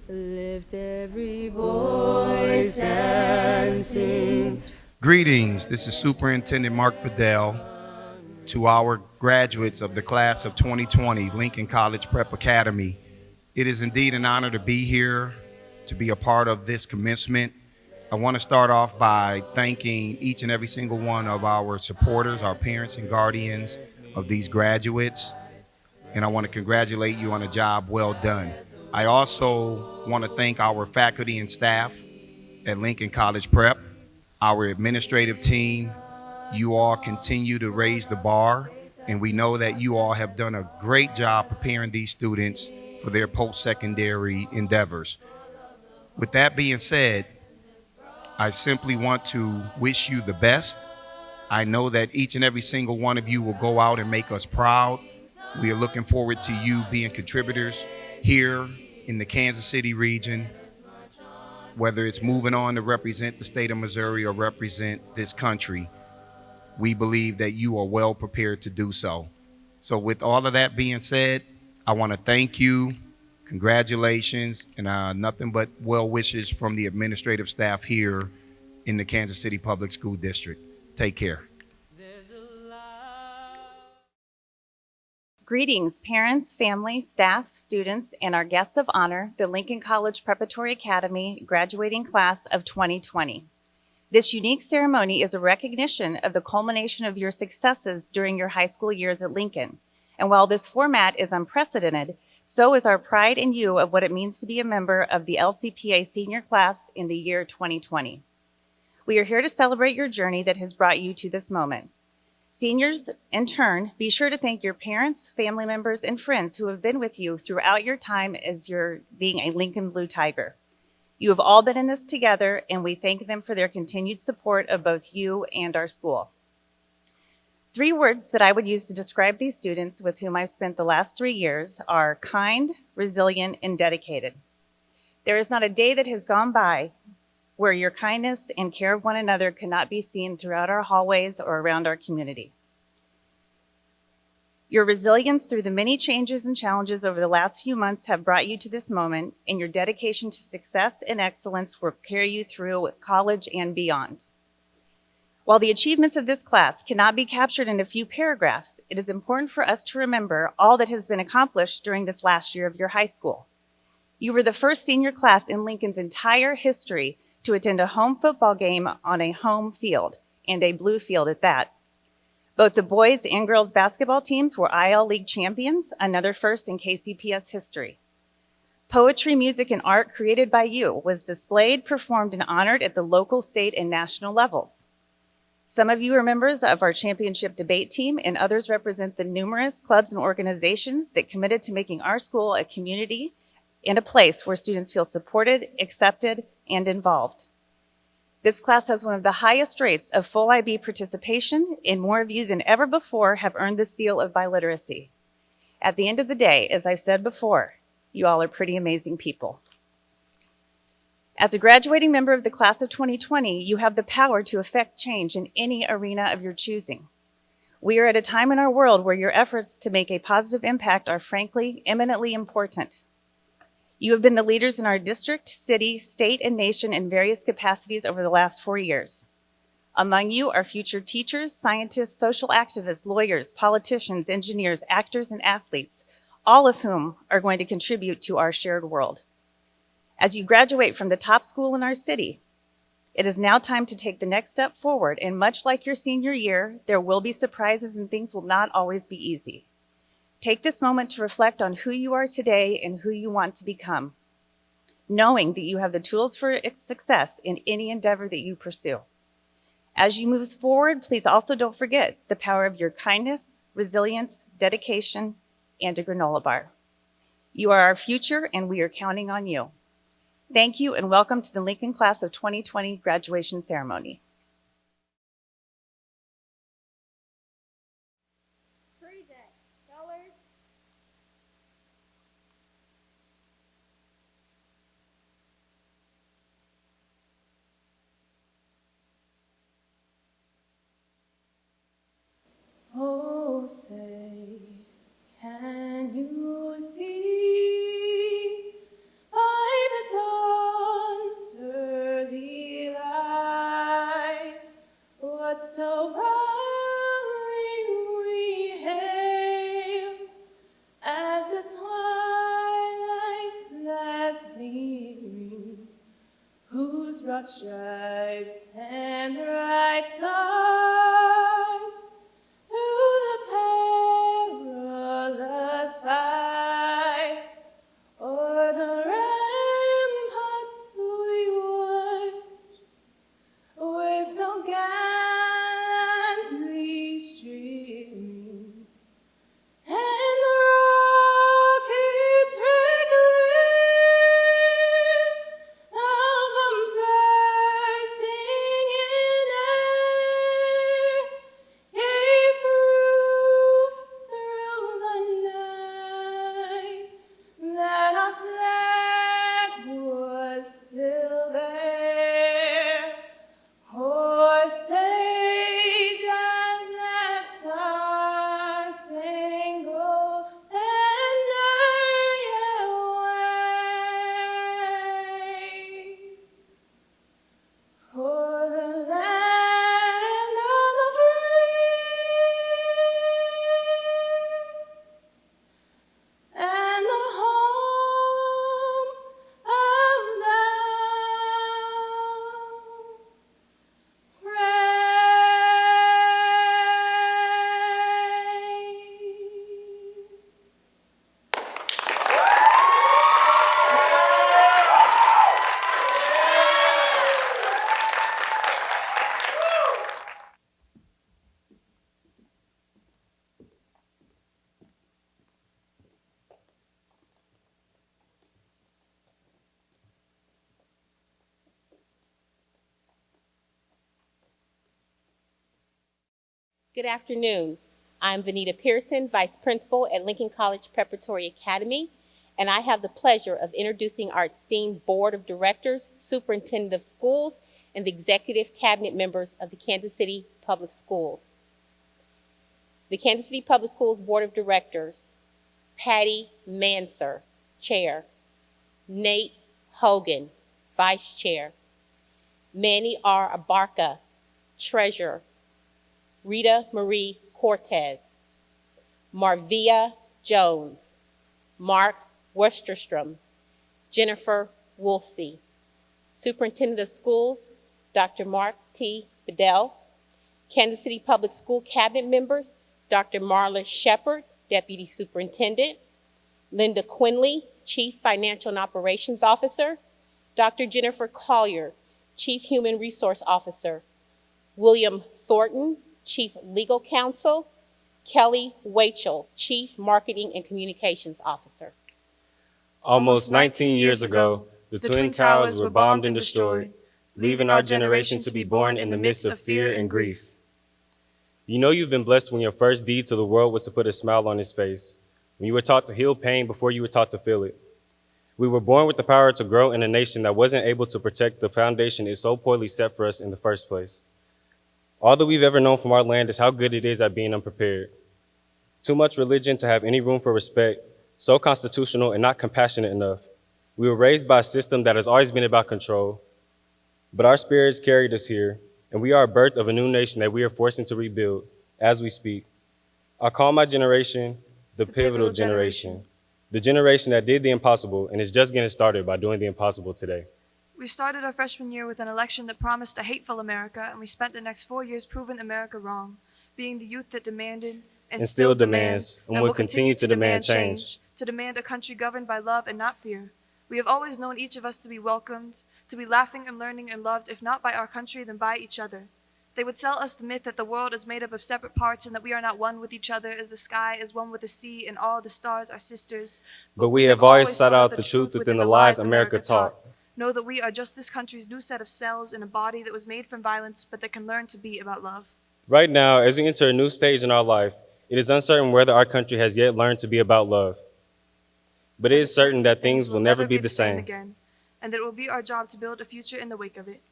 Lift every voice and sing. Greetings, this is Superintendent Mark Bedell. To our graduates of the class of 2020, Lincoln College Prep Academy, it is indeed an honor to be here, to be a part of this commencement. I want to start off by thanking each and every single one of our supporters, our parents and guardians of these graduates, and I want to congratulate you on a job well done. I also want to thank our faculty and staff at Lincoln College Prep, our administrative team. You all continue to raise the bar, and we know that you all have done a great job preparing these students for their post-secondary endeavors. With that being said, I simply want to wish you the best. I know that each and every single one of you will go out and make us proud. We are looking forward to you being contributors here in the Kansas City region, whether it's moving on to represent the state of Missouri or represent this country. We believe that you are well prepared to do so. So with all of that being said, I want to thank you, congratulations, and nothing but well wishes from the administrative staff here in the Kansas City Public School District. Take care. Greetings, parents, family, staff, students, and our guests of honor, the Lincoln College Preparatory Academy graduating class of 2020. This unique ceremony is a recognition of the culmination of your successes during your high school years at Lincoln. And while this format is unprecedented, so is our pride in you of what it means to be a member of the LCPA senior class in the year 2020. We are here to celebrate your journey that has brought you to this moment. Seniors, in turn, be sure to thank your parents, family members, and friends who have been with you throughout your time as you're being a Lincoln Blue Tiger. You have all been in this together, and we thank them for their continued support of both you and our school. 3 words that I would use to describe these students with whom I've spent the last 3 years are kind, resilient, and dedicated. There is not a day that has gone by where your kindness and care of one another cannot be seen throughout our hallways or around our community. Your resilience through the many changes and challenges over the last few months have brought you to this moment, and your dedication to success and excellence will carry you through college and beyond. While the achievements of this class cannot be captured in a few paragraphs, it is important for us to remember all that has been accomplished during this last year of your high school. You were the first senior class in Lincoln's entire history to attend a home football game on a home field, and a blue field at that. Both the boys and girls basketball teams were IL League champions, another first in KCPS history. Poetry, music, and art created by you was displayed, performed, and honored at the local, state, and national levels. Some of you are members of our championship debate team, and others represent the numerous clubs and organizations that committed to making our school a community and a place where students feel supported, accepted, and involved. This class has one of the highest rates of full IB participation, and more of you than ever before have earned the seal of biliteracy. At the end of the day, as I've said before, you all are pretty amazing people. As a graduating member of the class of 2020, you have the power to affect change in any arena of your choosing. We are at a time in our world where your efforts to make a positive impact are frankly eminently important. You have been the leaders in our district, city, state, and nation in various capacities over the last 4 years. Among you are future teachers, scientists, social activists, lawyers, politicians, engineers, actors, and athletes, all of whom are going to contribute to our shared world. As you graduate from the top school in our city, it is now time to take the next step forward, and much like your senior year, there will be surprises and things will not always be easy. Take this moment to reflect on who you are today and who you want to become, knowing that you have the tools for success in any endeavor that you pursue. As you move forward, please also don't forget the power of your kindness, resilience, dedication, and a granola bar. You are our future, and we are counting on you. Thank you, and welcome to the Lincoln Class of 2020 graduation ceremony. Oh, say, can you see by the but so proudly we hail at the twilight's last gleaming, whose broad stripes and bright stars through the perilous fight o'er the ramparts we watch, with so gallantly streaming, and the rockets reclaim, the bombs bursting in air, gave proof through the night that our flag was still there. Oh, say does that star-spangled banner yet wave for the land of the free and the home of the Good afternoon. I'm Vanita Pearson, Vice Principal at Lincoln College Preparatory Academy, and I have the pleasure of introducing our esteemed Board of Directors, Superintendent of Schools, and the Executive Cabinet members of the Kansas City Public Schools. The Kansas City Public Schools Board of Directors: Patty Manser, Chair; Nate Hogan, Vice Chair; Manny R. Abarca, Treasurer; Rita Marie Cortez; Marvia Jones; Mark Westerstrom; Jennifer Woolsey. Superintendent of Schools, Dr. Mark T. Bedell. Kansas City Public School Cabinet members, Dr. Marla Shepard, Deputy Superintendent; Linda Quinley, Chief Financial and Operations Officer; Dr. Jennifer Collier, Chief Human Resource Officer; William Thornton, Chief Legal Counsel; Kelly Wachel, Chief Marketing and Communications Officer. Almost 19 years ago, the Twin Towers were bombed and destroyed, leaving our generation to be born in the midst of fear and grief. You know you've been blessed when your first deed to the world was to put a smile on his face, when you were taught to heal pain before you were taught to feel it. We were born with the power to grow in a nation that wasn't able to protect the foundation it so poorly set for us in the first place. All that we've ever known from our land is how good it is at being unprepared. Too much religion to have any room for respect, so constitutional and not compassionate enough. We were raised by a system that has always been about control. But our spirits carried us here, and we are a birth of a new nation that we are forcing to rebuild as we speak. I call my generation the pivotal generation, the generation that did the impossible and is just getting started by doing the impossible today. We started our freshman year with an election that promised a hateful America, and we spent the next 4 years proving America wrong, being the youth that demanded and still demands and will continue to demand change, to demand a country governed by love and not fear. We have always known each of us to be welcomed, to be laughing and learning and loved, if not by our country, then by each other. They would sell us the myth that the world is made up of separate parts and that we are not one with each other as the sky is one with the sea and all the stars are sisters. But we have always sought out the truth within the lies America taught. Know that we are just this country's new set of cells in a body that was made from violence, but that can learn to be about love. Right now, as we enter a new stage in our life, it is uncertain whether our country has yet learned to be about love. But it is certain that things will never be the same again, and that it will be our job to build a future in the wake of it.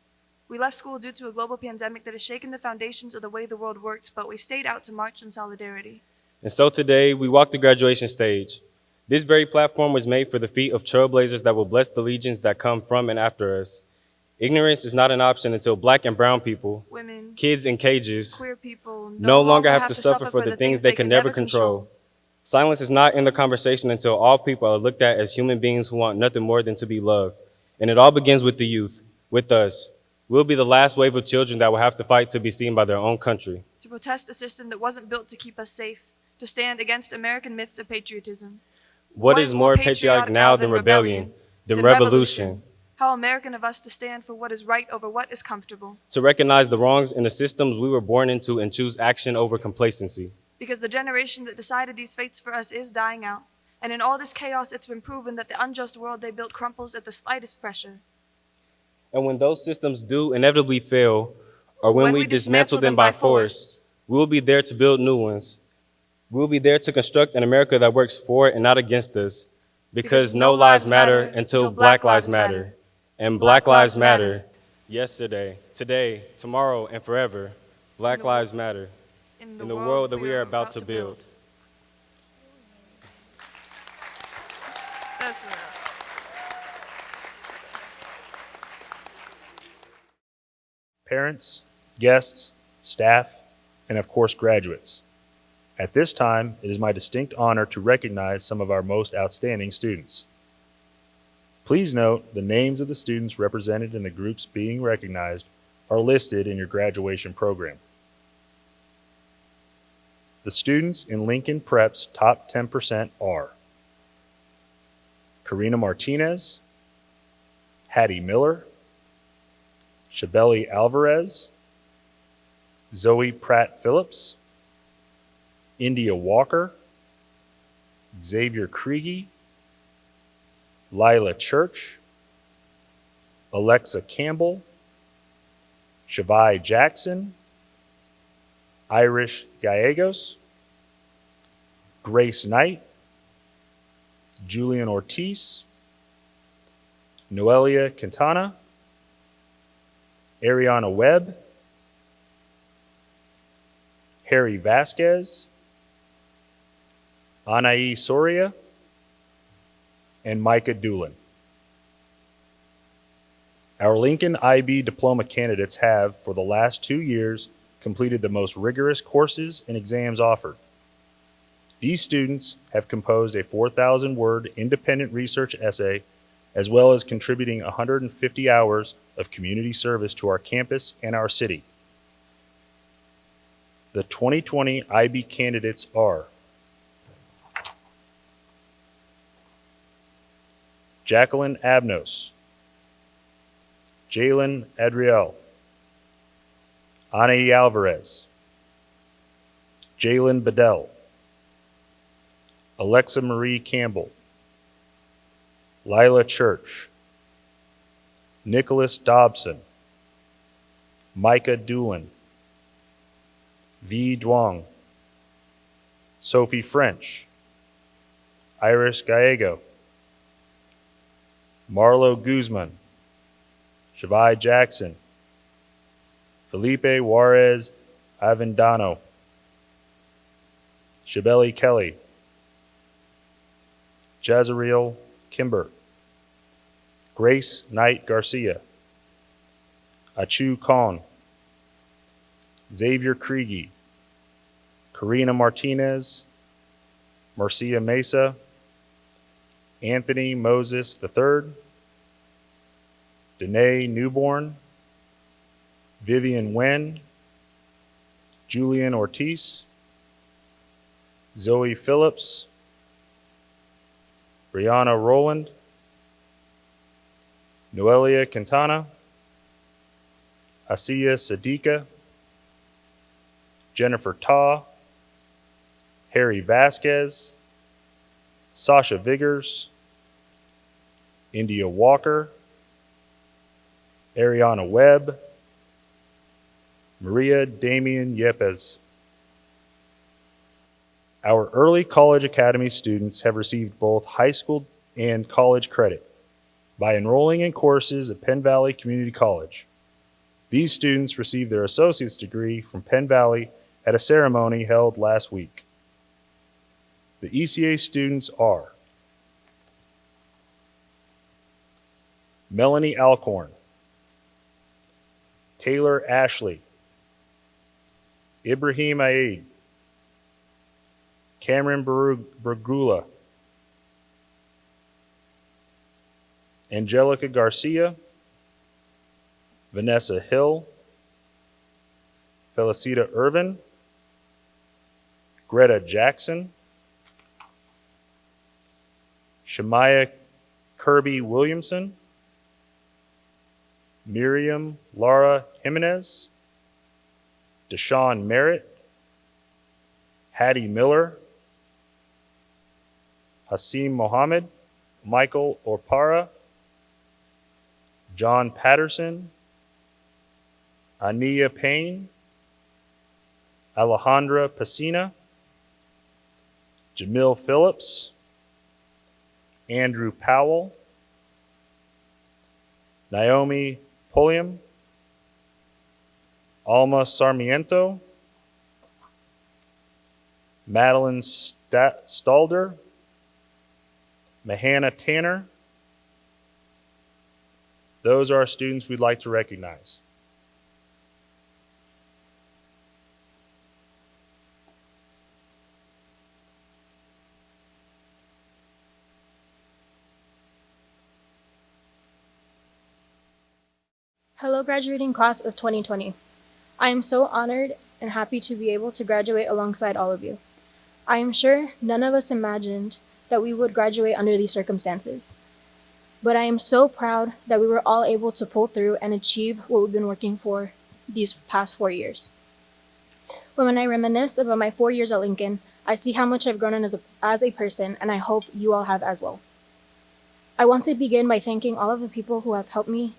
We left school due to a global pandemic that has shaken the foundations of the way the world works, but we've stayed out to march in solidarity. And so today, we walk the graduation stage. This very platform was made for the feet of trailblazers that will bless the legions that come from and after us. Ignorance is not an option until Black and brown people, women, kids in cages, queer people no longer have to suffer for the things they can never control. Silence is not in the conversation until all people are looked at as human beings who want nothing more than to be loved. And it all begins with the youth, with us. We'll be the last wave of children that will have to fight to be seen by their own country. To protest a system that wasn't built to keep us safe, to stand against American myths of patriotism. What is more patriotic now than rebellion, than revolution? How American of us to stand for what is right over what is comfortable. To recognize the wrongs in the systems we were born into and choose action over complacency. Because the generation that decided these fates for us is dying out. And in all this chaos, it's been proven that the unjust world they built crumples at the slightest pressure. And when those systems do inevitably fail, or when we dismantle them by force, we will be there to build new ones. We will be there to construct an America that works for and not against us. Because no lives matter until Black lives matter. And Black lives matter yesterday, today, tomorrow, and forever. Black lives matter in the world that we are about to build. That's enough. Parents, guests, staff, and of course graduates. At this time, it is my distinct honor to recognize some of our most outstanding students. Please note the names of the students represented in the groups being recognized are listed in your graduation program. The students in Lincoln Prep's top 10% are Karina Martinez, Hattie Miller, Shabeli Alvarez, Zoe Pratt Phillips, India Walker, Xavier Kriege, Lila Church, Alexa Campbell, Shavai Jackson, Irish Gallegos, Grace Knight, Julian Ortiz, Noelia Quintana, Ariana Webb, Harry Vasquez, Anai Soria, and Micah Doolin. Our Lincoln IB diploma candidates have, for the last 2 years, completed the most rigorous courses and exams offered. These students have composed a 4,000-word independent research essay, as well as contributing 150 hours of community service to our campus and our city. The 2020 IB candidates are Jacqueline Abnos, Jalen Adriel, Anai Alvarez, Jalen Bedell, Alexa Marie Campbell, Lila Church, Nicholas Dobson, Micah Doolin, V. Duong, Sophie French, Iris Gallego, Marlo Guzman, Shavai Jackson, Felipe Juarez Avendano, Shabeli Kelly, Jazariel Kimber, Grace Knight Garcia, Achu Khan, Xavier Kriege, Karina Martinez, Marcia Mesa, Anthony Moses III, Danae Newborn, Vivian Wen, Julian Ortiz, Zoe Phillips, Brianna Rowland, Noelia Quintana, Asiya Sadiqa, Jennifer Ta, Harry Vasquez, Sasha Vigors, India Walker, Ariana Webb, Maria Damian Yepes. Our early college academy students have received both high school and college credit by enrolling in courses at Penn Valley Community College. These students received their associate's degree from Penn Valley at a ceremony held last week. The ECA students are Melanie Alcorn, Taylor Ashley, Ibrahim Aid, Cameron Bergula, Angelica Garcia, Vanessa Hill, Felicita Irvin, Greta Jackson, Shemaya Kirby Williamson, Miriam Laura Jimenez, Deshaun Merritt, Hattie Miller, Hasim Mohammed, Michael Orpara, John Patterson, Ania Payne, Alejandra Pacina, Jamil Phillips, Andrew Powell, Naomi Pulliam, Alma Sarmiento, Madeline Stalder, Mahana Tanner. Those are our students we'd like to recognize. Hello, graduating class of 2020. I am so honored and happy to be able to graduate alongside all of you. I am sure none of us imagined that we would graduate under these circumstances. But I am so proud that we were all able to pull through and achieve what we've been working for these past 4 years. When I reminisce about my 4 years at Lincoln, I see how much I've grown as a person, and I hope you all have as well. I want to begin by thanking all of the people who have helped me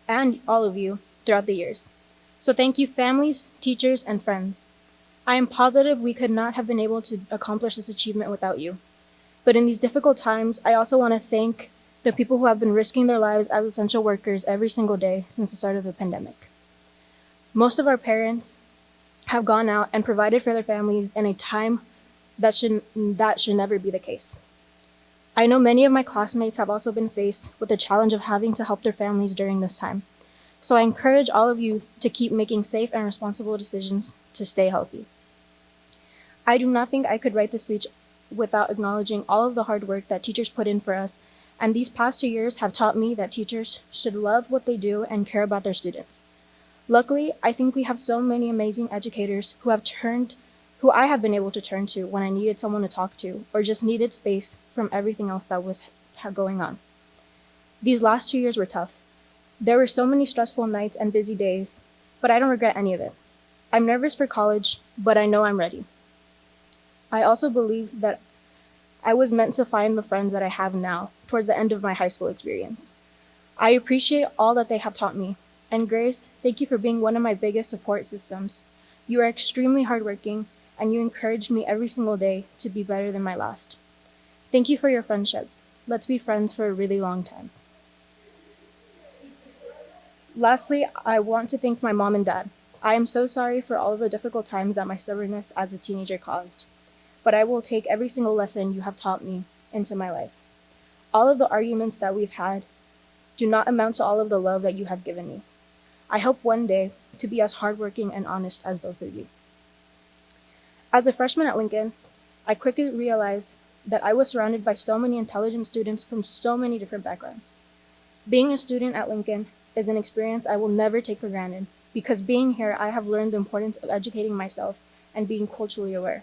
and all of you throughout the years. So thank you, families, teachers, and friends. I am positive we could not have been able to accomplish this achievement without you. But in these difficult times, I also want to thank the people who have been risking their lives as essential workers every single day since the start of the pandemic. Most of our parents have gone out and provided for their families in a time that should never be the case. I know many of my classmates have also been faced with the challenge of having to help their families during this time. So I encourage all of you to keep making safe and responsible decisions to stay healthy. I do not think I could write this speech without acknowledging all of the hard work that teachers put in for us, and these past 2 years have taught me that teachers should love what they do and care about their students. Luckily, I think we have so many amazing educators who I have been able to turn to when I needed someone to talk to or just needed space from everything else that was going on. These last 2 years were tough. There were so many stressful nights and busy days, but I don't regret any of it. I'm nervous for college, but I know I'm ready. I also believe that I was meant to find the friends that I have now towards the end of my high school experience. I appreciate all that they have taught me. And Grace, thank you for being one of my biggest support systems. You are extremely hardworking, and you encouraged me every single day to be better than my last. Thank you for your friendship. Let's be friends for a really long time. Lastly, I want to thank my mom and dad. I am so sorry for all of the difficult times that my stubbornness as a teenager caused, but I will take every single lesson you have taught me into my life. All of the arguments that we've had do not amount to all of the love that you have given me. I hope one day to be as hardworking and honest as both of you. As a freshman at Lincoln, I quickly realized that I was surrounded by so many intelligent students from so many different backgrounds. Being a student at Lincoln is an experience I will never take for granted, because being here, I have learned the importance of educating myself and being culturally aware.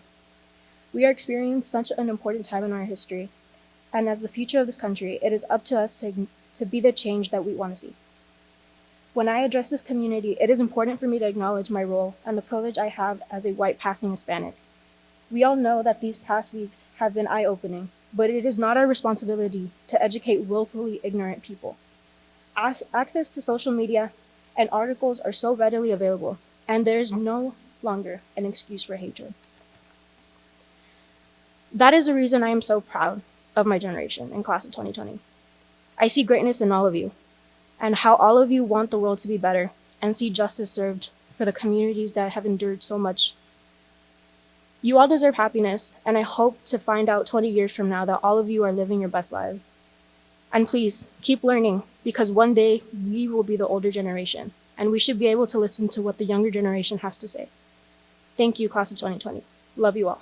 We are experiencing such an important time in our history, and as the future of this country, it is up to us to be the change that we want to see. When I address this community, it is important for me to acknowledge my role and the privilege I have as a white passing Hispanic. We all know that these past weeks have been eye-opening, but it is not our responsibility to educate willfully ignorant people. Access to social media and articles are so readily available, and there is no longer an excuse for hatred. That is the reason I am so proud of my generation in class of 2020. I see greatness in all of you, and how all of you want the world to be better and see justice served for the communities that have endured so much. You all deserve happiness, and I hope to find out 20 years from now that all of you are living your best lives. And please, keep learning, because one day we will be the older generation, and we should be able to listen to what the younger generation has to say. Thank you, class of 2020. Love you all.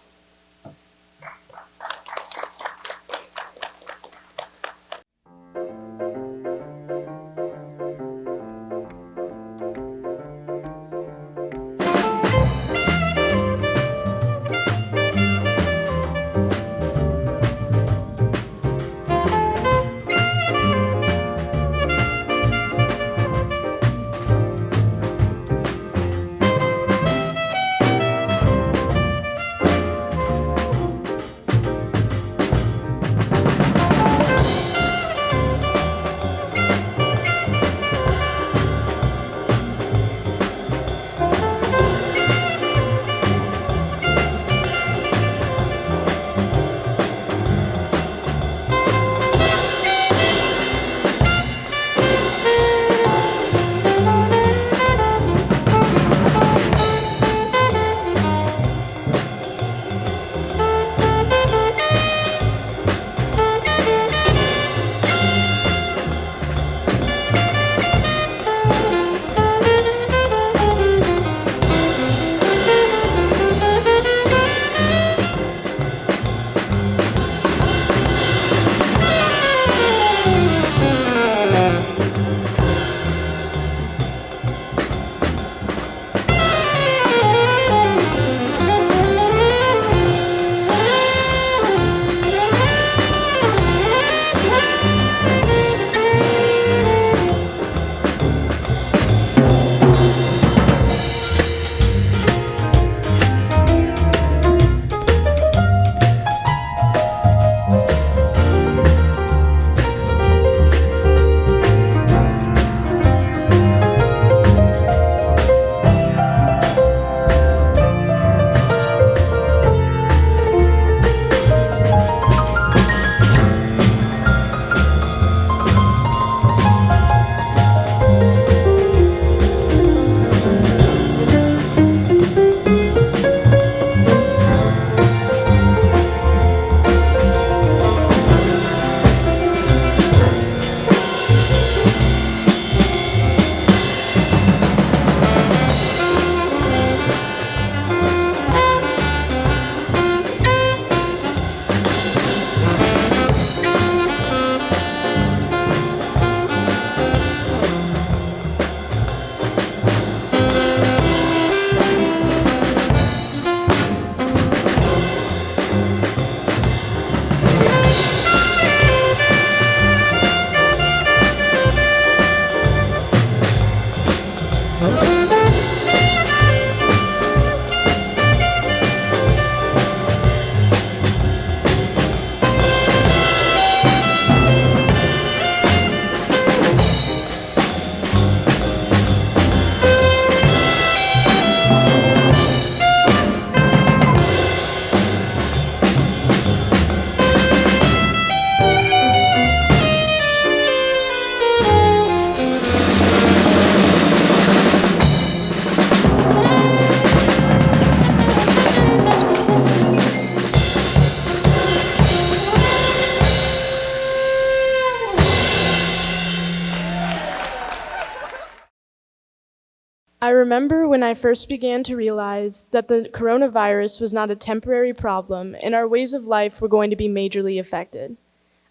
I remember when I first began to realize that the coronavirus was not a temporary problem and our ways of life were going to be majorly affected.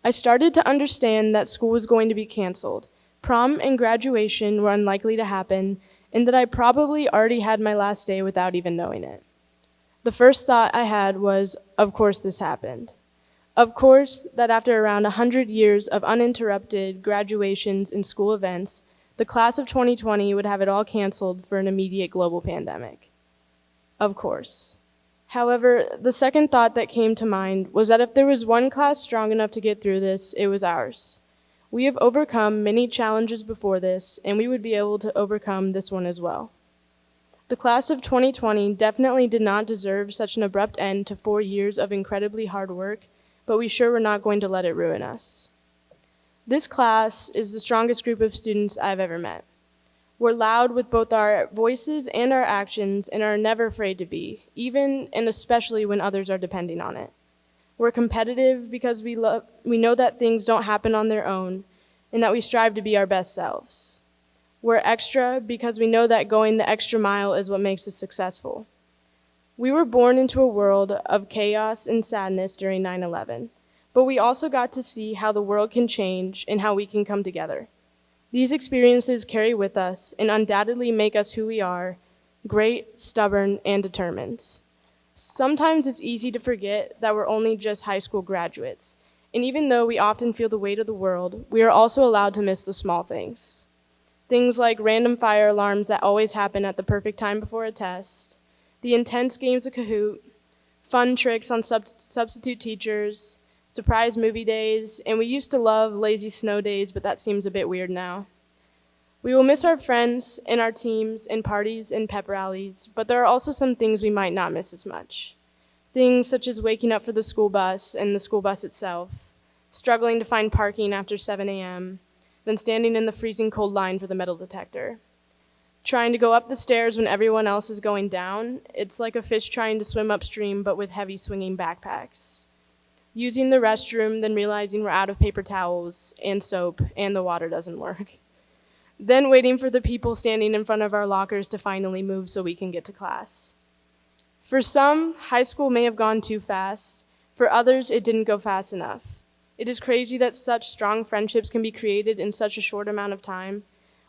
I started to understand that school was going to be canceled, prom and graduation were unlikely to happen, and that I probably already had my last day without even knowing it. The first thought I had was, of course this happened. Of course that after around 100 years of uninterrupted graduations and school events, the class of 2020 would have it all canceled for an immediate global pandemic. Of course. However, the second thought that came to mind was that if there was one class strong enough to get through this, it was ours. We have overcome many challenges before this, and we would be able to overcome this one as well. The class of 2020 definitely did not deserve such an abrupt end to 4 years of incredibly hard work, but we sure were not going to let it ruin us. This class is the strongest group of students I've ever met. We're loud with both our voices and our actions and are never afraid to be, even and especially when others are depending on it. We're competitive because we know that things don't happen on their own and that we strive to be our best selves. We're extra because we know that going the extra mile is what makes us successful. We were born into a world of chaos and sadness during 9/11, but we also got to see how the world can change and how we can come together. These experiences carry with us and undoubtedly make us who we are, great, stubborn, and determined. Sometimes it's easy to forget that we're only just high school graduates, and even though we often feel the weight of the world, we are also allowed to miss the small things. Things like random fire alarms that always happen at the perfect time before a test, the intense games of Kahoot, fun tricks on substitute teachers, surprise movie days, and we used to love lazy snow days, but that seems a bit weird now. We will miss our friends and our teams and parties and pep rallies, but there are also some things we might not miss as much. Things such as waking up for the school bus and the school bus itself, struggling to find parking after 7 a.m., then standing in the freezing cold line for the metal detector. Trying to go up the stairs when everyone else is going down, it's like a fish trying to swim upstream but with heavy swinging backpacks. Using the restroom, then realizing we're out of paper towels and soap and the water doesn't work. Then waiting for the people standing in front of our lockers to finally move so we can get to class. For some, high school may have gone too fast. For others, it didn't go fast enough. It is crazy that such strong friendships can be created in such a short amount of time.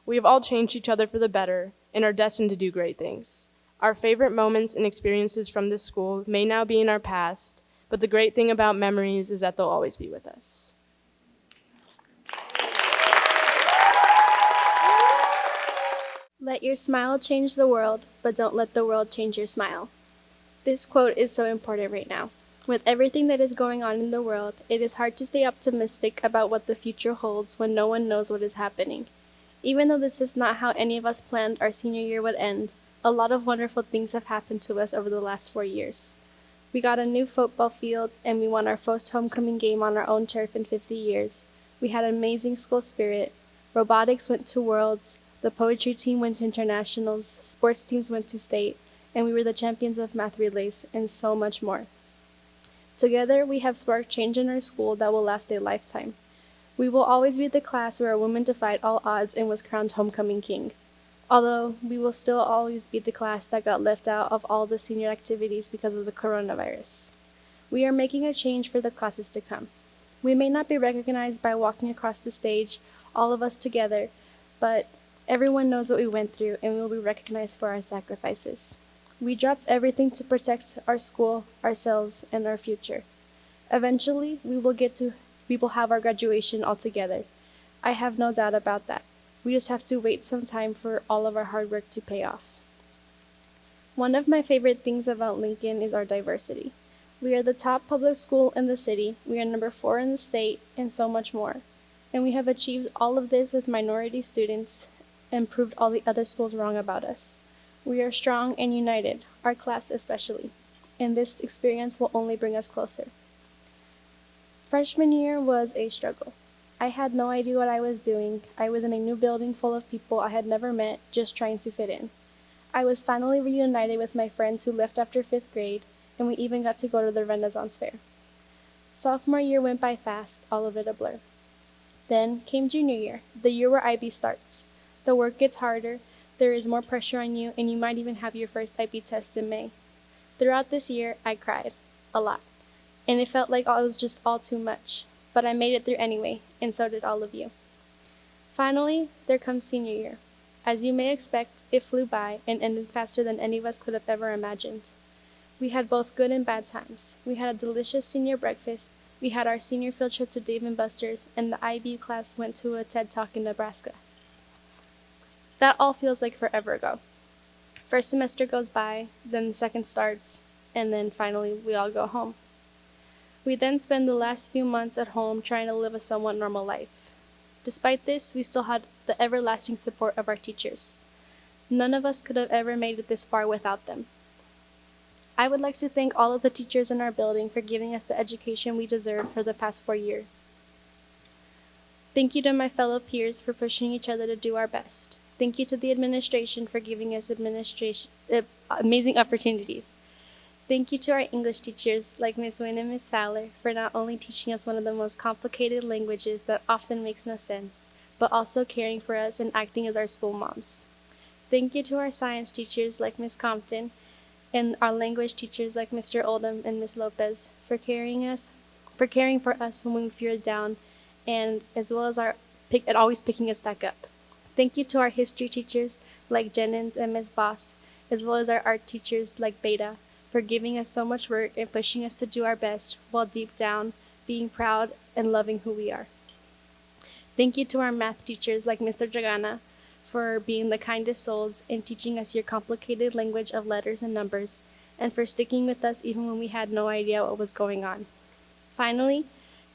We have all changed each other for the better and are destined to do great things. Our favorite moments and experiences from this school may now be in our past, but the great thing about memories is that they'll always be with us. Let your smile change the world, but don't let the world change your smile. This quote is so important right now. With everything that is going on in the world, it is hard to stay optimistic about what the future holds when no one knows what is happening. Even though this is not how any of us planned our senior year would end, a lot of wonderful things have happened to us over the last 4 years. We got a new football field, and we won our first homecoming game on our own turf in 50 years. We had amazing school spirit. Robotics went to Worlds, the poetry team went to internationals, sports teams went to state, and we were the champions of math relays, and so much more. Together, we have sparked change in our school that will last a lifetime. We will always be the class where a woman defied all odds and was crowned homecoming king. Although we will still always be the class that got left out of all the senior activities because of the coronavirus. We are making a change for the classes to come. We may not be recognized by walking across the stage, all of us together, but everyone knows what we went through and we will be recognized for our sacrifices. We dropped everything to protect our school, ourselves, and our future. Eventually, we will have our graduation all together. I have no doubt about that. We just have to wait some time for all of our hard work to pay off. One of my favorite things about Lincoln is our diversity. We are the top public school in the city, we are number 4 in the state, and so much more. And we have achieved all of this with minority students and proved all the other schools wrong about us. We are strong and united, our class especially, and this experience will only bring us closer. Freshman year was a struggle. I had no idea what I was doing. I was in a new building full of people I had never met, just trying to fit in. I was finally reunited with my friends who left after 5th grade, and we even got to go to the Renaissance Fair. Sophomore year went by fast, all of it a blur. Then came junior year, the year where IB starts. The work gets harder, there is more pressure on you, and you might even have your first IB test in May. Throughout this year, I cried. A lot. And it felt like it was just all too much. But I made it through anyway, and so did all of you. Finally, there comes senior year. As you may expect, it flew by and ended faster than any of us could have ever imagined. We had both good and bad times. We had a delicious senior breakfast, we had our senior field trip to Dave & Buster's, and the IB class went to a TED Talk in Nebraska. That all feels like forever ago. First semester goes by, then the second starts, and then finally we all go home. We then spend the last few months at home trying to live a somewhat normal life. Despite this, we still had the everlasting support of our teachers. None of us could have ever made it this far without them. I would like to thank all of the teachers in our building for giving us the education we deserve for the past 4 years. Thank you to my fellow peers for pushing each other to do our best. Thank you to the administration for giving us amazing opportunities. Thank you to our English teachers like Ms. Wynn and Ms. Fowler for not only teaching us one of the most complicated languages that often makes no sense, but also caring for us and acting as our school moms. Thank you to our science teachers like Ms. Compton and our language teachers like Mr. Oldham and Ms. Lopez for caring for us when we feel down, and as well as always picking us back up. Thank you to our history teachers like Jennings and Ms. Boss, as well as our art teachers like Beta, for giving us so much work and pushing us to do our best while deep down being proud and loving who we are. Thank you to our math teachers like Mr. Jagana for being the kindest souls and teaching us your complicated language of letters and numbers, and for sticking with us even when we had no idea what was going on. Finally,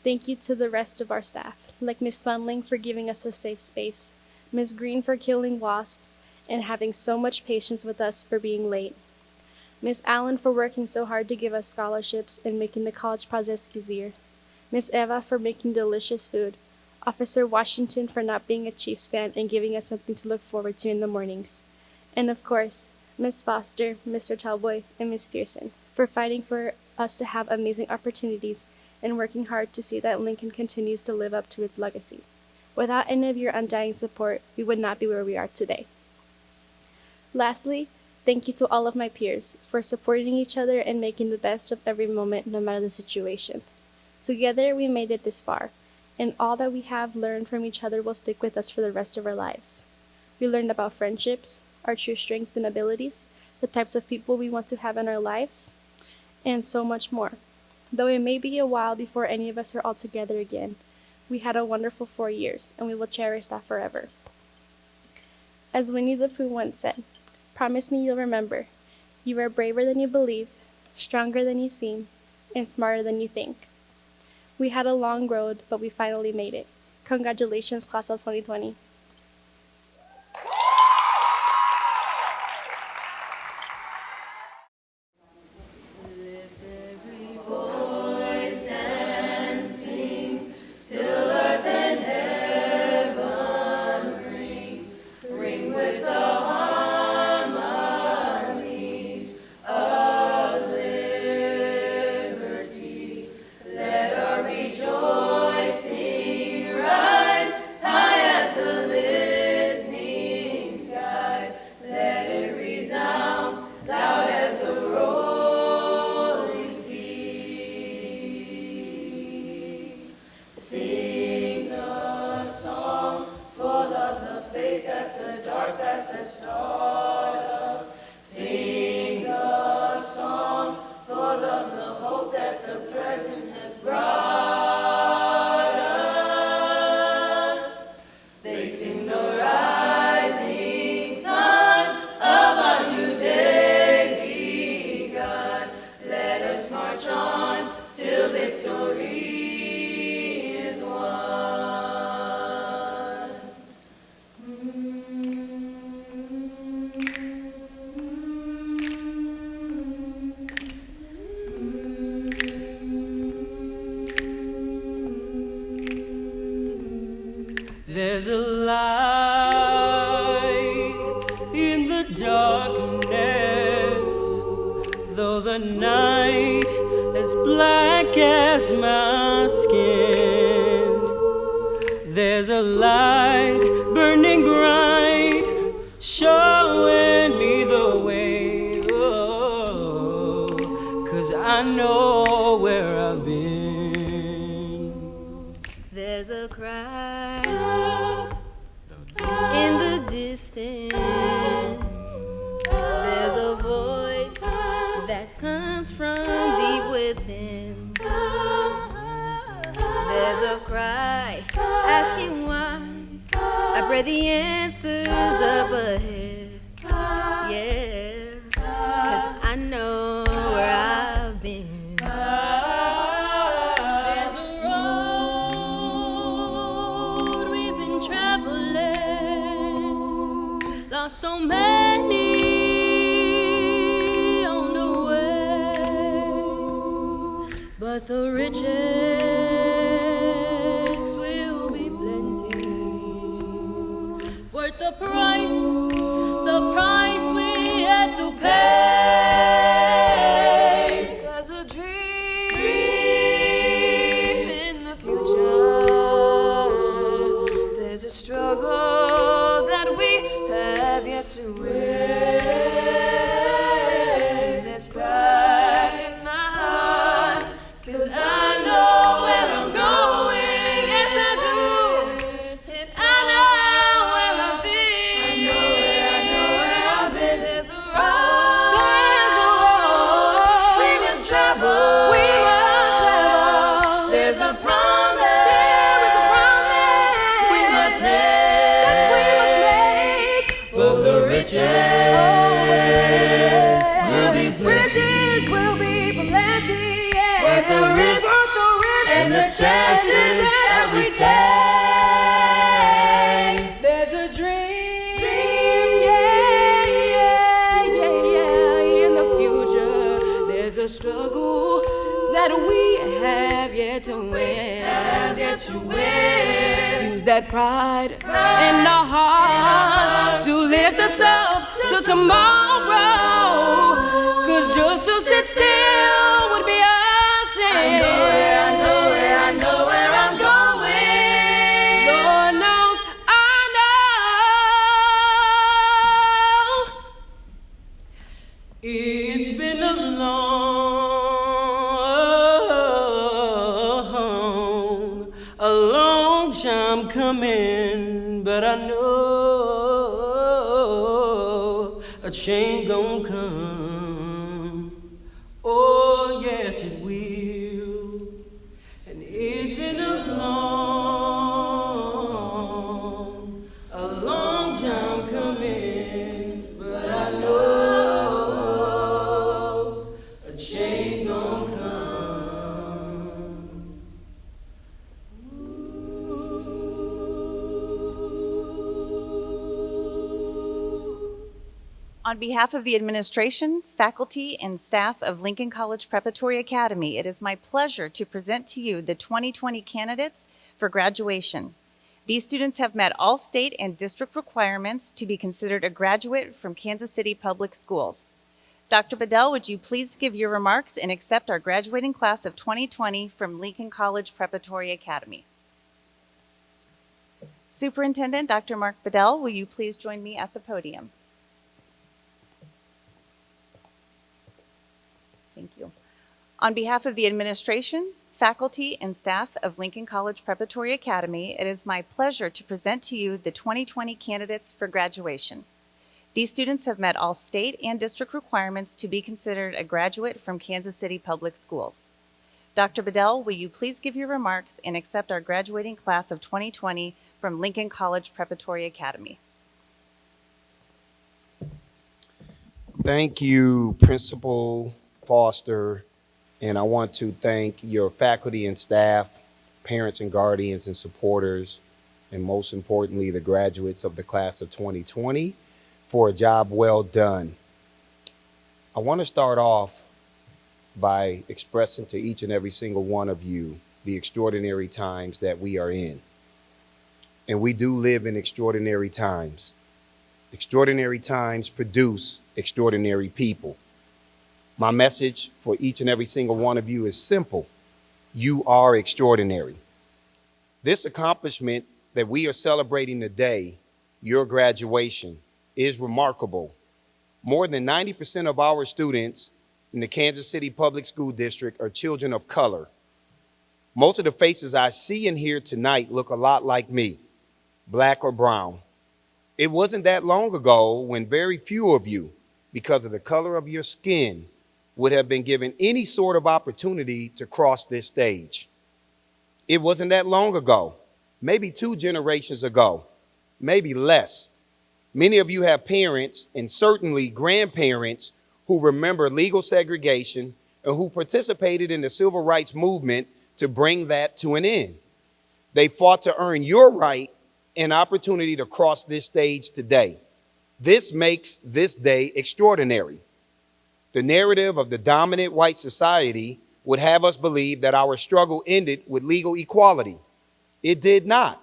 thank you to the rest of our staff, like Ms. Funling for giving us a safe space, Ms. Green for killing wasps and having so much patience with us for being late, Ms. Allen for working so hard to give us scholarships and making the college process easier, Ms. Eva for making delicious food, Officer Washington for not being a Chiefs fan and giving us something to look forward to in the mornings, and of course, Ms. Foster, Mr. Talboy, and Ms. Pearson for fighting for us to have amazing opportunities and working hard to see that Lincoln continues to live up to its legacy. Without any of your undying support, we would not be where we are today. Lastly, thank you to all of my peers for supporting each other and making the best of every moment, no matter the situation. Together, we made it this far, and all that we have learned from each other will stick with us for the rest of our lives. We learned about friendships, our true strengths and abilities, the types of people we want to have in our lives, and so much more. Though it may be a while before any of us are all together again, we had a wonderful 4 years, and we will cherish that forever. As Winnie the Pooh once said, "Promise me you'll remember. You are braver than you believe, stronger than you seem, and smarter than you think." We had a long road, but we finally made it. Congratulations, Class of 2020. There's a light in the darkness, though the night is black as my skin. There's a light burning bright, showing me the way, oh, 'cause I know where I've been. There's a cry in the distance. There's a voice that comes from deep within. There's a cry asking why. I pray the answer's up ahead. Yeah, 'cause I know where I've been. So many on the way, but the riches will be plenty, worth the price we had to pay. There's a dream in the future, there's a struggle chances that we take. There's a dream, in the future. There's a struggle that we have yet to win. Use that pride in our hearts to lift us up to tomorrow. 'Cause just to sit still would be a sin. I know where I'm going. Lord knows I know. It's been a long time coming, but I know a change gon' come. Oh, yes, it will. And it's been a long time coming, but I know a change gon' come. On behalf of the administration, faculty, and staff of Lincoln College Preparatory Academy, it is my pleasure to present to you the 2020 candidates for graduation. These students have met all state and district requirements to be considered a graduate from Kansas City Public Schools. Dr. Bedell, would you please give your remarks and accept our graduating class of 2020 from Lincoln College Preparatory Academy? Superintendent Dr. Mark Bedell, will you please join me at the podium? Thank you. On behalf of the administration, faculty, and staff of Lincoln College Preparatory Academy, it is my pleasure to present to you the 2020 candidates for graduation. These students have met all state and district requirements to be considered a graduate from Kansas City Public Schools. Dr. Bedell, will you please give your remarks and accept our graduating class of 2020 from Lincoln College Preparatory Academy? Thank you, Principal Foster, and I want to thank your faculty and staff, parents and guardians and supporters, and most importantly, the graduates of the class of 2020 for a job well done. I want to start off by expressing to each and every single one of you the extraordinary times that we are in. And we do live in extraordinary times. Extraordinary times produce extraordinary people. My message for each and every single one of you is simple. You are extraordinary. This accomplishment that we are celebrating today, your graduation, is remarkable. More than 90% of our students in the Kansas City Public School District are children of color. Most of the faces I see in here tonight look a lot like me, black or brown. It wasn't that long ago when very few of you, because of the color of your skin, would have been given any sort of opportunity to cross this stage. It wasn't that long ago, maybe 2 generations ago, maybe less. Many of you have parents and certainly grandparents who remember legal segregation and who participated in the civil rights movement to bring that to an end. They fought to earn your right and opportunity to cross this stage today. This makes this day extraordinary. The narrative of the dominant white society would have us believe that our struggle ended with legal equality. It did not.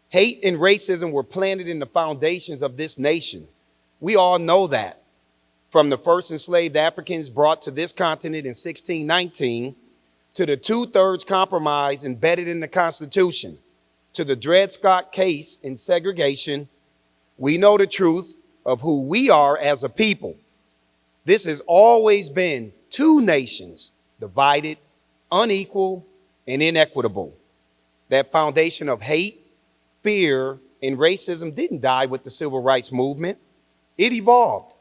Hate and racism were planted in the foundations of this nation. We all know that. From the first enslaved Africans brought to this continent in 1619, to the 2/3 compromise embedded in the Constitution, to the Dred Scott case in segregation, we know the truth of who we are as a people. This has always been 2 nations, divided, unequal, and inequitable. That foundation of hate, fear, and racism didn't die with the civil rights movement. It evolved.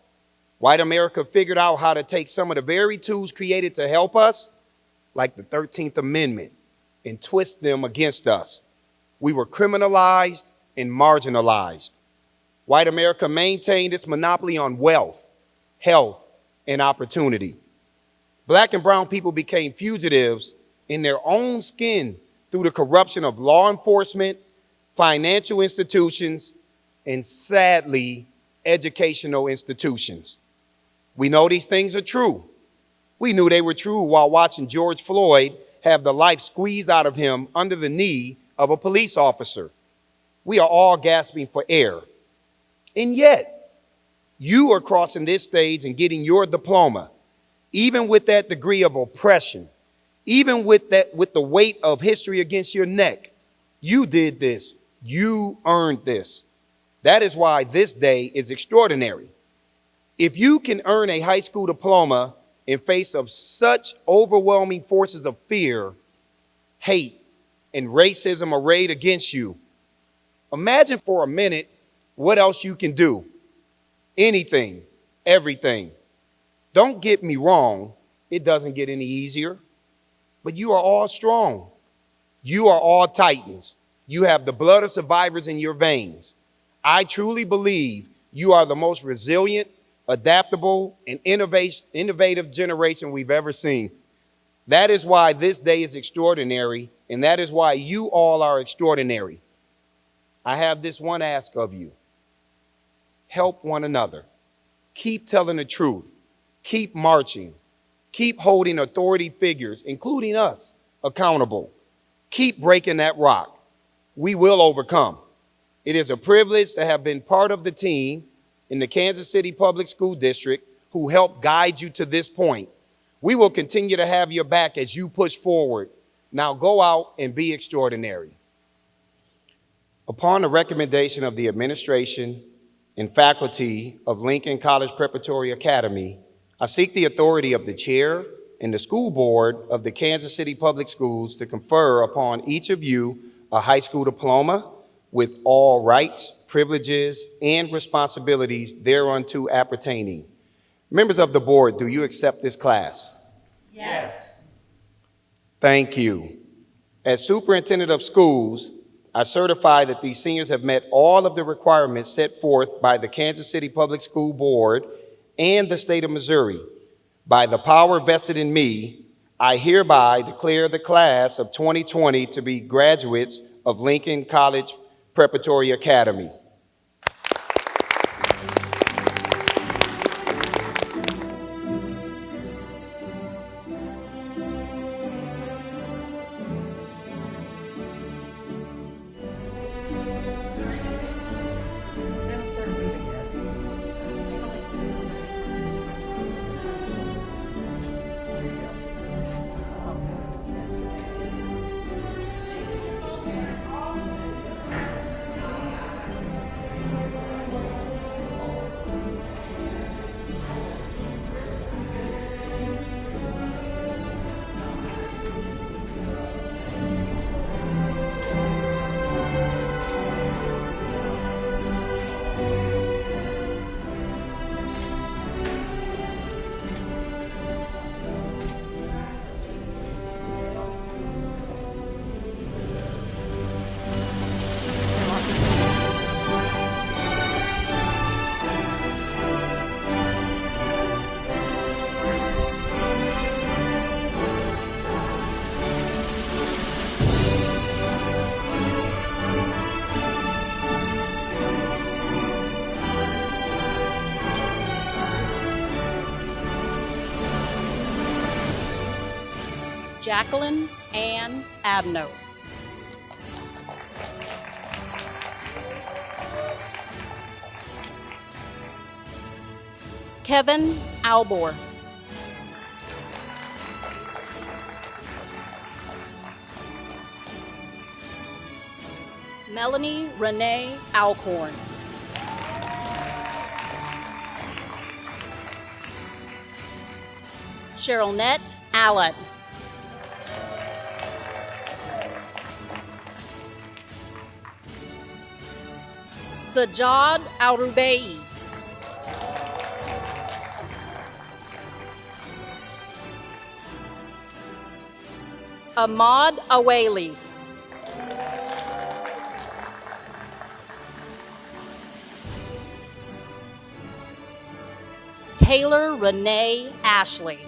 White America figured out how to take some of the very tools created to help us, like the 13th Amendment, and twist them against us. We were criminalized and marginalized. White America maintained its monopoly on wealth, health, and opportunity. Black and brown people became fugitives in their own skin through the corruption of law enforcement, financial institutions, and sadly, educational institutions. We know these things are true. We knew they were true while watching George Floyd have the life squeezed out of him under the knee of a police officer. We are all gasping for air. And yet, you are crossing this stage and getting your diploma, even with that degree of oppression, even with the weight of history against your neck. You did this. You earned this. That is why this day is extraordinary. If you can earn a high school diploma in face of such overwhelming forces of fear, hate, and racism arrayed against you, imagine for a minute what else you can do. Anything, everything. Don't get me wrong, it doesn't get any easier, but you are all strong. You are all titans. You have the blood of survivors in your veins. I truly believe you are the most resilient, adaptable, and innovative generation we've ever seen. That is why this day is extraordinary, and that is why you all are extraordinary. I have this one ask of you. Help one another. Keep telling the truth. Keep marching. Keep holding authority figures, including us, accountable. Keep breaking that rock. We will overcome. It is a privilege to have been part of the team in the Kansas City Public School District who helped guide you to this point. We will continue to have your back as you push forward. Now go out and be extraordinary. Upon the recommendation of the administration and faculty of Lincoln College Preparatory Academy, I seek the authority of the chair and the school board of the Kansas City Public Schools to confer upon each of you a high school diploma with all rights, privileges, and responsibilities thereunto appertaining. Members of the board, do you accept this class? Yes. Thank you. As superintendent of schools, I certify that these seniors have met all of the requirements set forth by the Kansas City Public School Board and the state of Missouri. By the power vested in me, I hereby declare the class of 2020 to be graduates of Lincoln College Preparatory Academy. Jacqueline Ann Abnos. Kevin Albor. Melanie Renee Alcorn. Cheryl-Nette Allen. Sajad Al-Rubai. Ahmad Awali. Taylor Renee Ashley.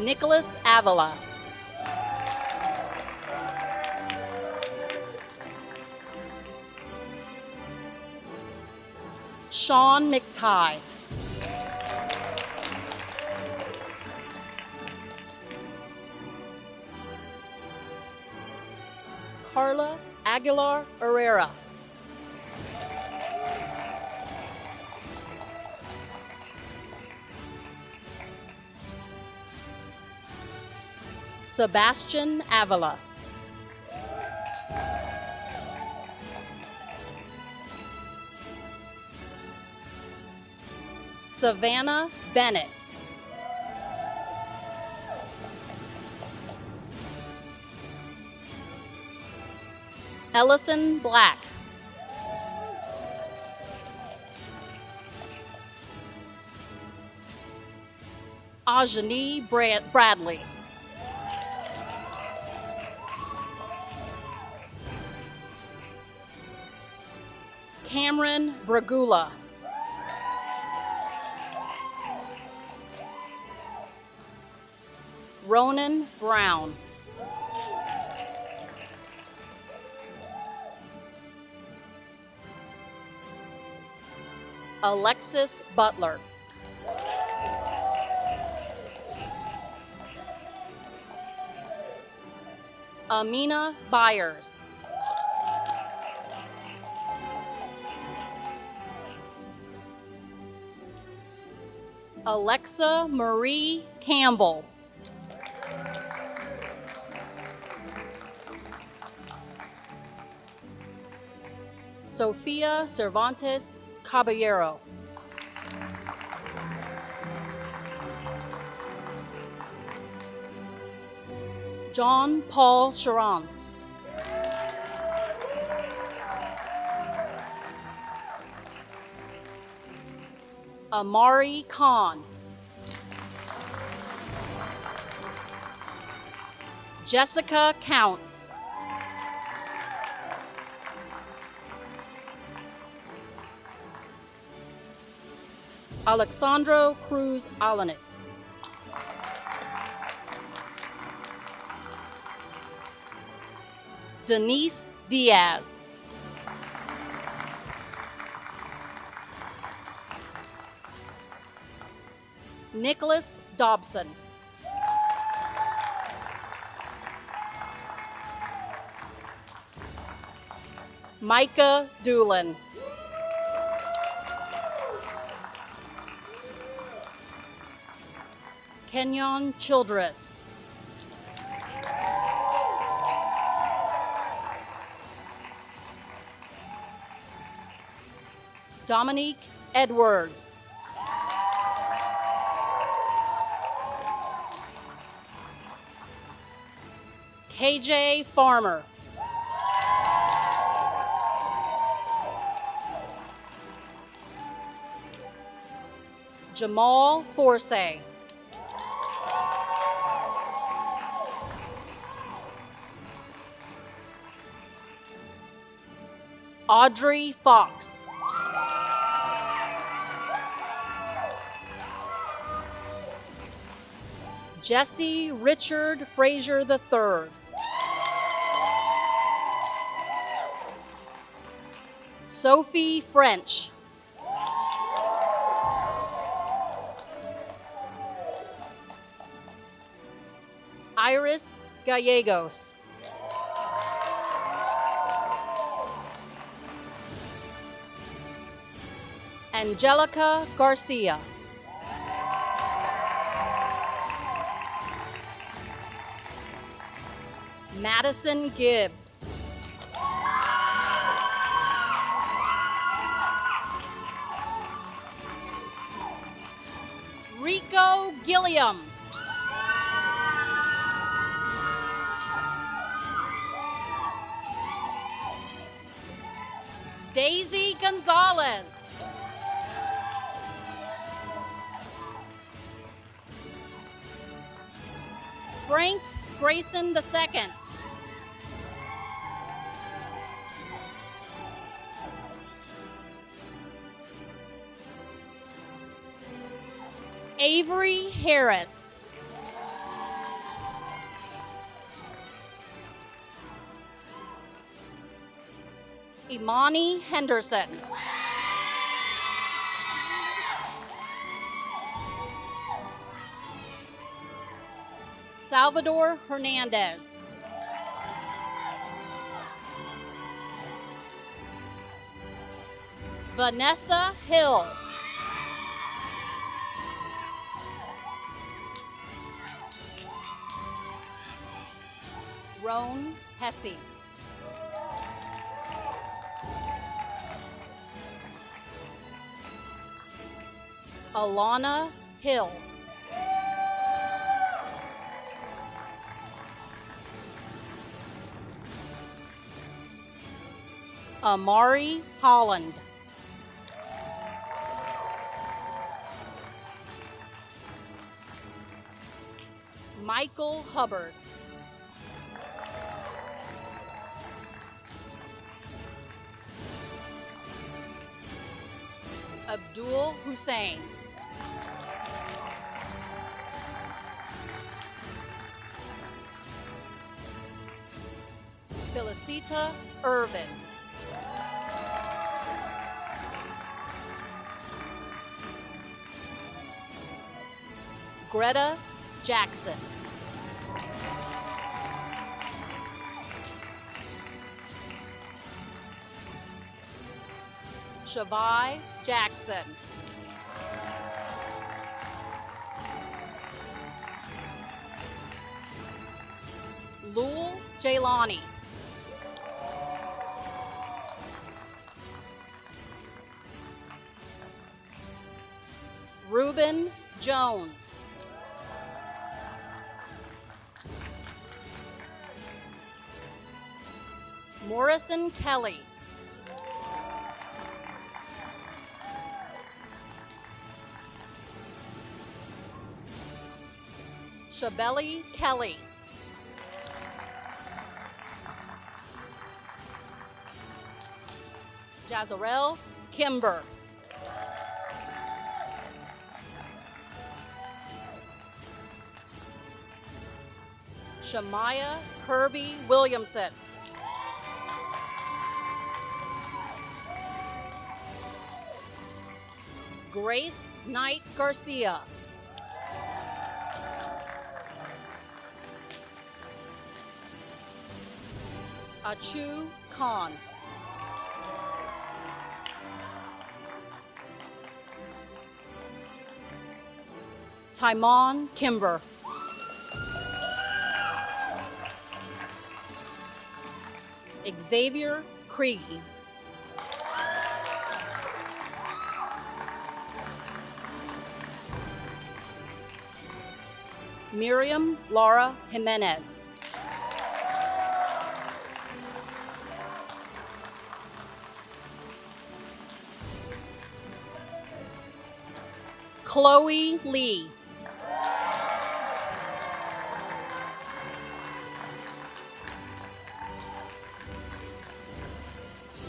Nicholas Avila. Sean McTighe. Carla Aguilar Herrera. Sebastian Avila. Savannah Bennett. Ellison Black. Ajani Bradley. Cameron Bragula. Ronan Brown. Alexis Butler. Amina Byers. Alexa Marie Campbell. Sofia Cervantes Caballero. John Paul Sharon. Amari Khan. Jessica Counts. Alexandro Cruz Alanis. Denise Diaz. Nicholas Dobson. Micah Doolin. Kenyon Childress. Dominique Edwards. KJ Farmer. Jamal Forsay. Audrey Fox. Jesse Richard Frazier III. Sophie French. Iris Gallegos. Angelica Garcia. Madison Gibbs. Rico Gilliam. Daisy Gonzalez. Frank Grayson II. Avery Harris. Imani Henderson. Salvador Hernandez. Vanessa Hill. Roan Hesse. Alana Hill. Amari Holland. Michael Hubbard. Abdul Hussein. Felicita Irvin. Greta Jackson. Shavai Jackson. Lul Jailani. Reuben Jones. Morrison Kelly. Shabeli Kelly. Jazarel Kimber. Shamaya Kirby Williamson. Grace Knight Garcia. Achu Khan. Timon Kimber. Xavier Kriege. Miriam Laura Jimenez. Chloe Lee.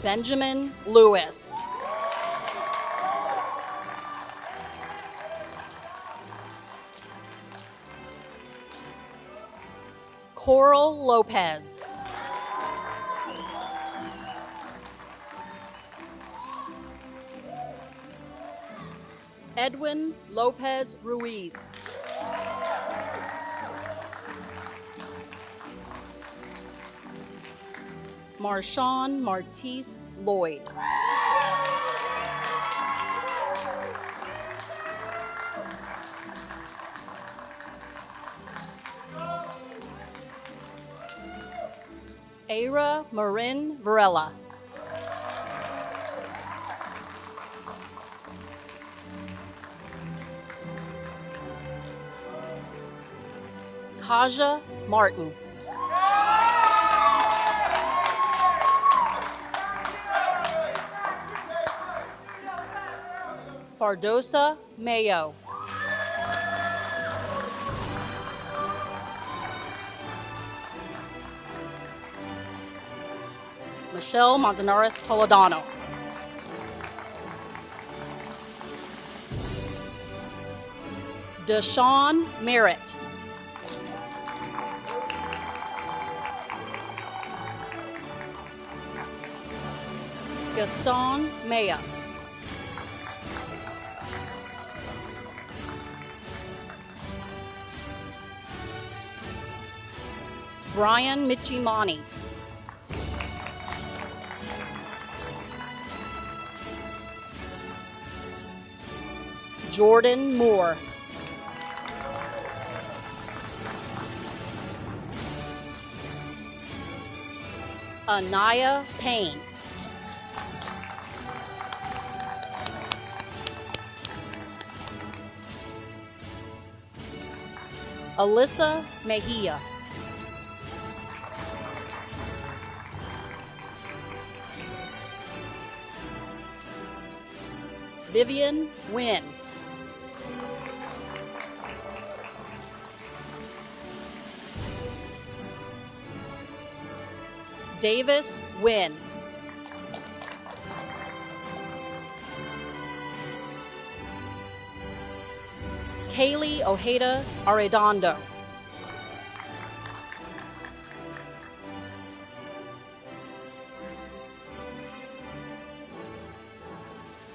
Benjamin Lewis. Coral Lopez. Edwin Lopez Ruiz. Marshawn Martise Lloyd. Aira Marin Varela. Kaja Martin. Fardosa Mayo. Michelle Manzanares Toledano. Deshaun Merritt. Gaston Maya. Brian Michimani. Jordan Moore. Anaya Payne. Alyssa Mejia. Vivian Nguyen. Davis Nguyen. Kaylee Ojeda Arredondo.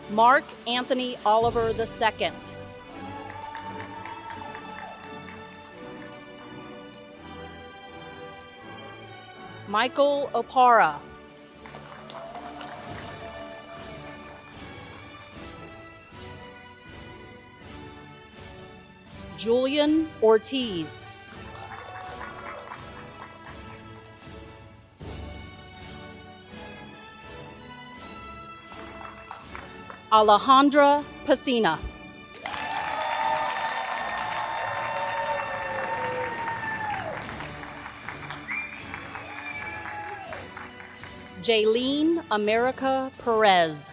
Mark Anthony Oliver II. Michael Opara. Julian Ortiz. Alejandra Pacina. Jaylene America Perez.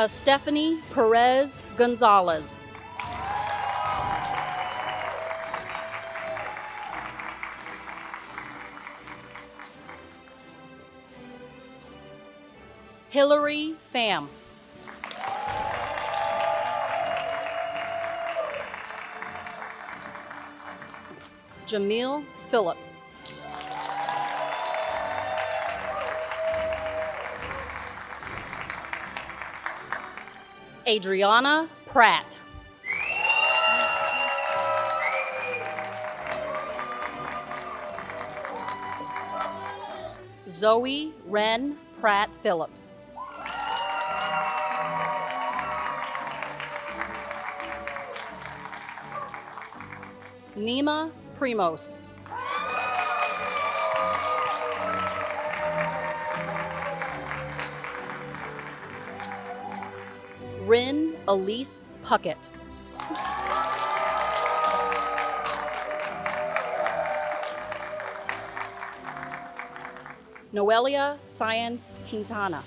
Stephanie Perez Gonzalez. Hillary Pham. Jamil Phillips. Adriana Pratt. Zoe Wren Pratt Phillips. Nima Primos. Rin Elise Puckett. Noelia Science Quintana.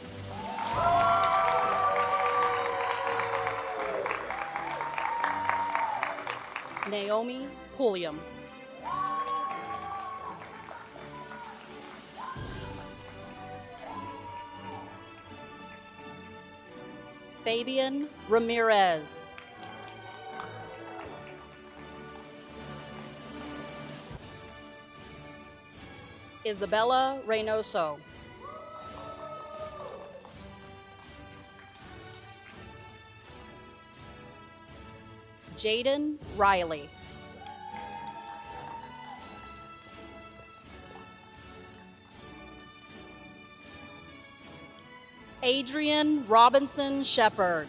Naomi Pulliam. Fabian Ramirez. Isabella Reynoso. Jaden Riley. Adrian Robinson Shepard.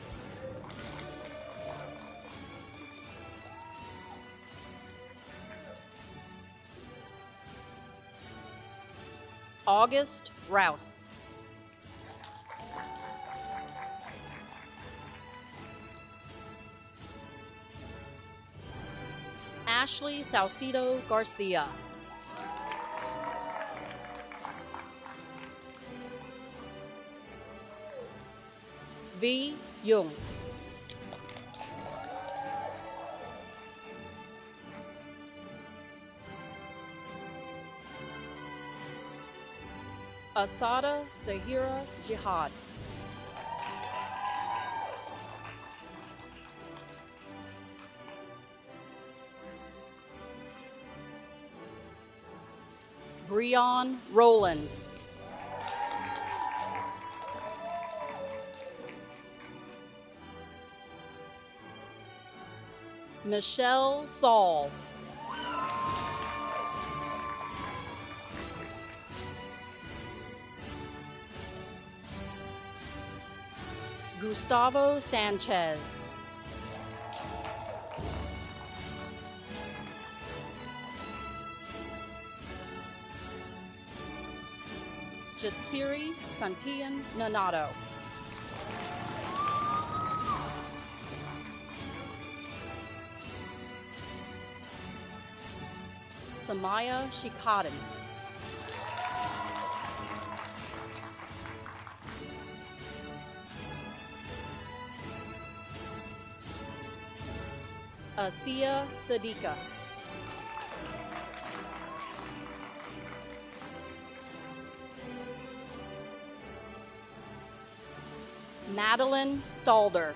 August Rouse. Ashley Saucedo Garcia. V. Jung. Asada Sahira Jihad. Breon Roland. Michelle Saul. Gustavo Sanchez. Jatsiri Santillan Nanato. Samaya Shikaden. Asiya Sadiqa. Madeline Stalder.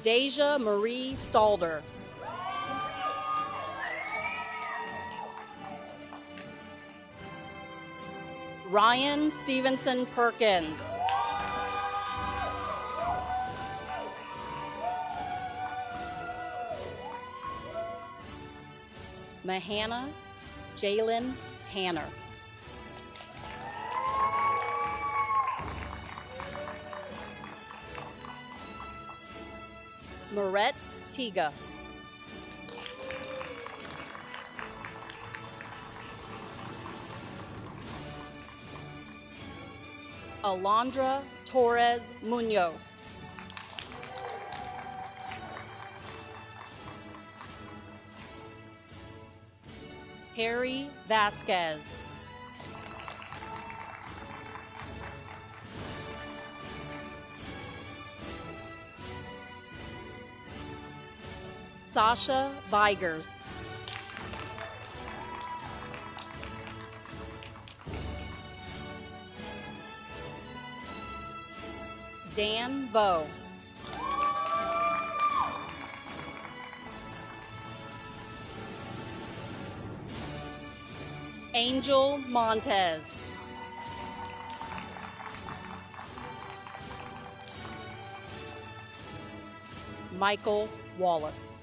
Deja Marie Stalder. Ryan Stevenson Perkins. Mahana Jalen Tanner. Marette Tiga. Alondra Torres Munoz. Harry Vasquez. Sasha Vigers. Dan Vo. Angel Montez. Michael Wallace.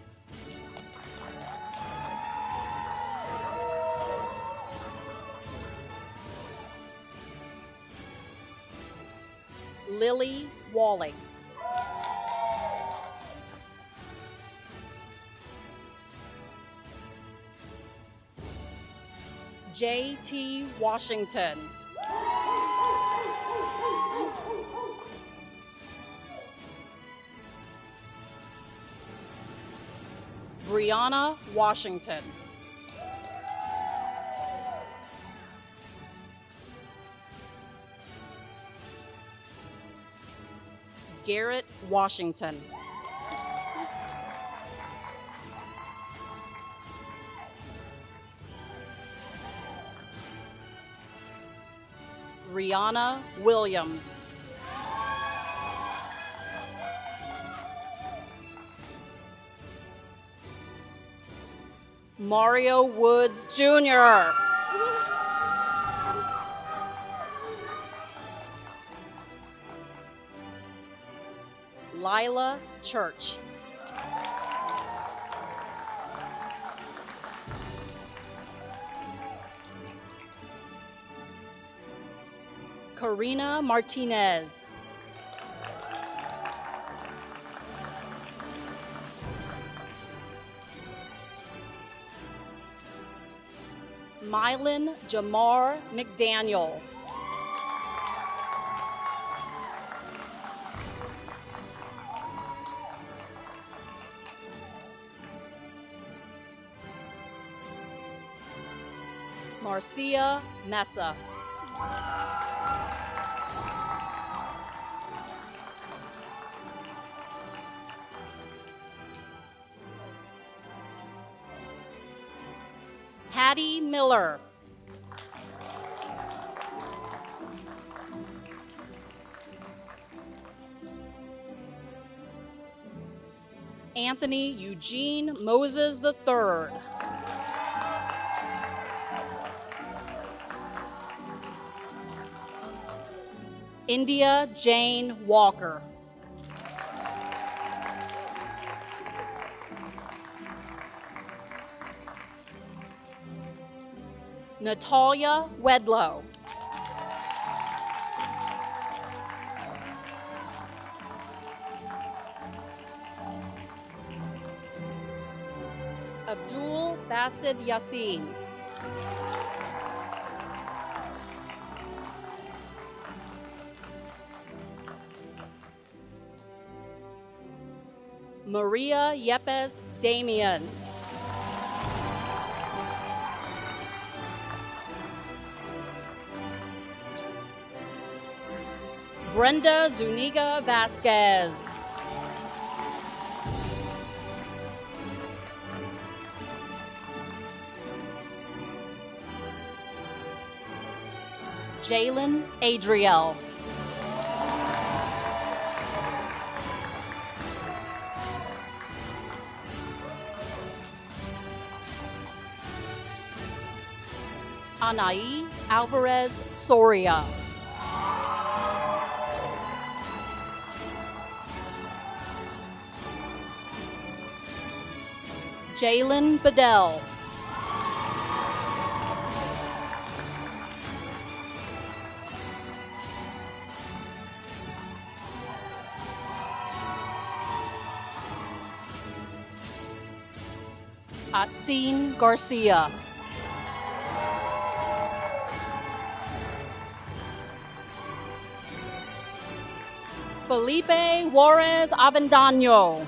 Lily Walling. J.T. Washington. Brianna Washington. Garrett Washington. Rihanna Williams. Mario Woods Jr. Lila Church. Karina Martinez. Mylan Jamar McDaniel. Marcia Mesa. Hattie Miller. Anthony Eugene Moses III. India Jane Walker. Natalia Wedlow. Abdul Basid Yassin. Maria Yepes Damian. Brenda Zuniga Vasquez. Jalen Adriel. Anai Alvarez Soria. Jalen Bedell. Atsin Garcia. Felipe Juarez Avendaño.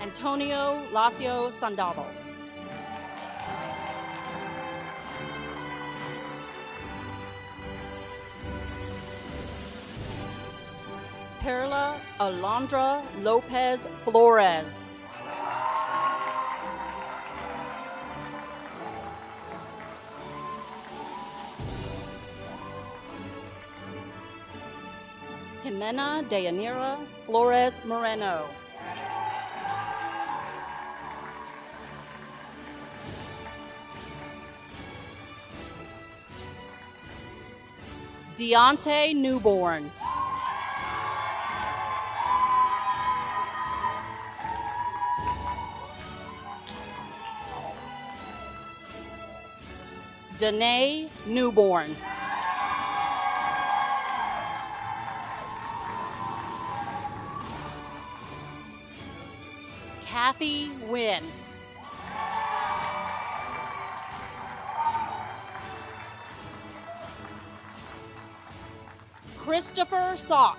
Antonio Lacio Sandavo. Perla Alondra Lopez Flores. Jimena Deyanira Flores Moreno. Deontay Newborn. Danae Newborn. Kathy Wynn. Christopher Sock.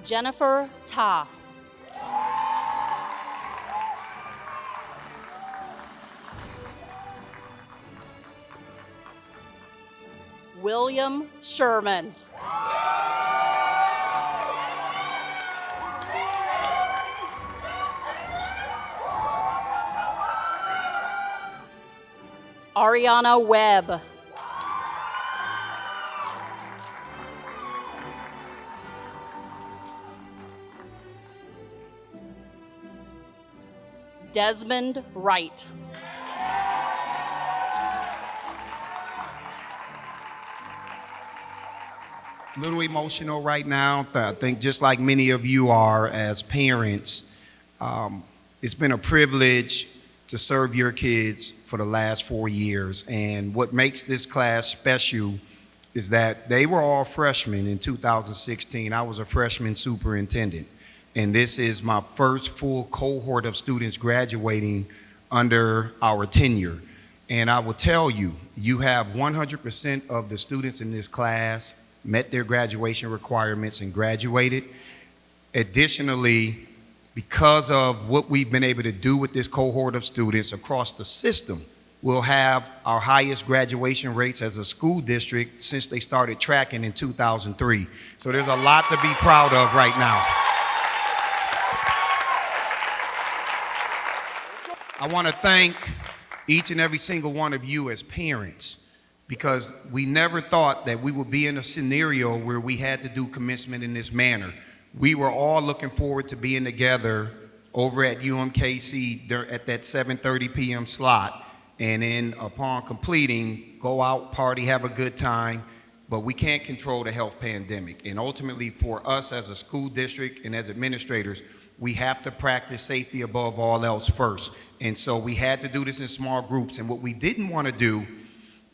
Jennifer Ta. William Sherman. Ariana Webb. Desmond Wright. A little emotional right now. I think just like many of you are as parents, it's been a privilege to serve your kids for the last 4 years. And what makes this class special is that they were all freshmen in 2016. I was a freshman superintendent. And this is my first full cohort of students graduating under our tenure. And I will tell you, you have 100% of the students in this class met their graduation requirements and graduated. Additionally, because of what we've been able to do with this cohort of students across the system, we'll have our highest graduation rates as a school district since they started tracking in 2003. So there's a lot to be proud of right now. I want to thank each and every single one of you as parents, because we never thought that we would be in a scenario where we had to do commencement in this manner. We were all looking forward to being together over at UMKC at that 7:30 p.m. slot, and then upon completing, go out, party, have a good time. But we can't control the health pandemic. And ultimately, for us as a school district and as administrators, we have to practice safety above all else first. And so we had to do this in small groups. And what we didn't want to do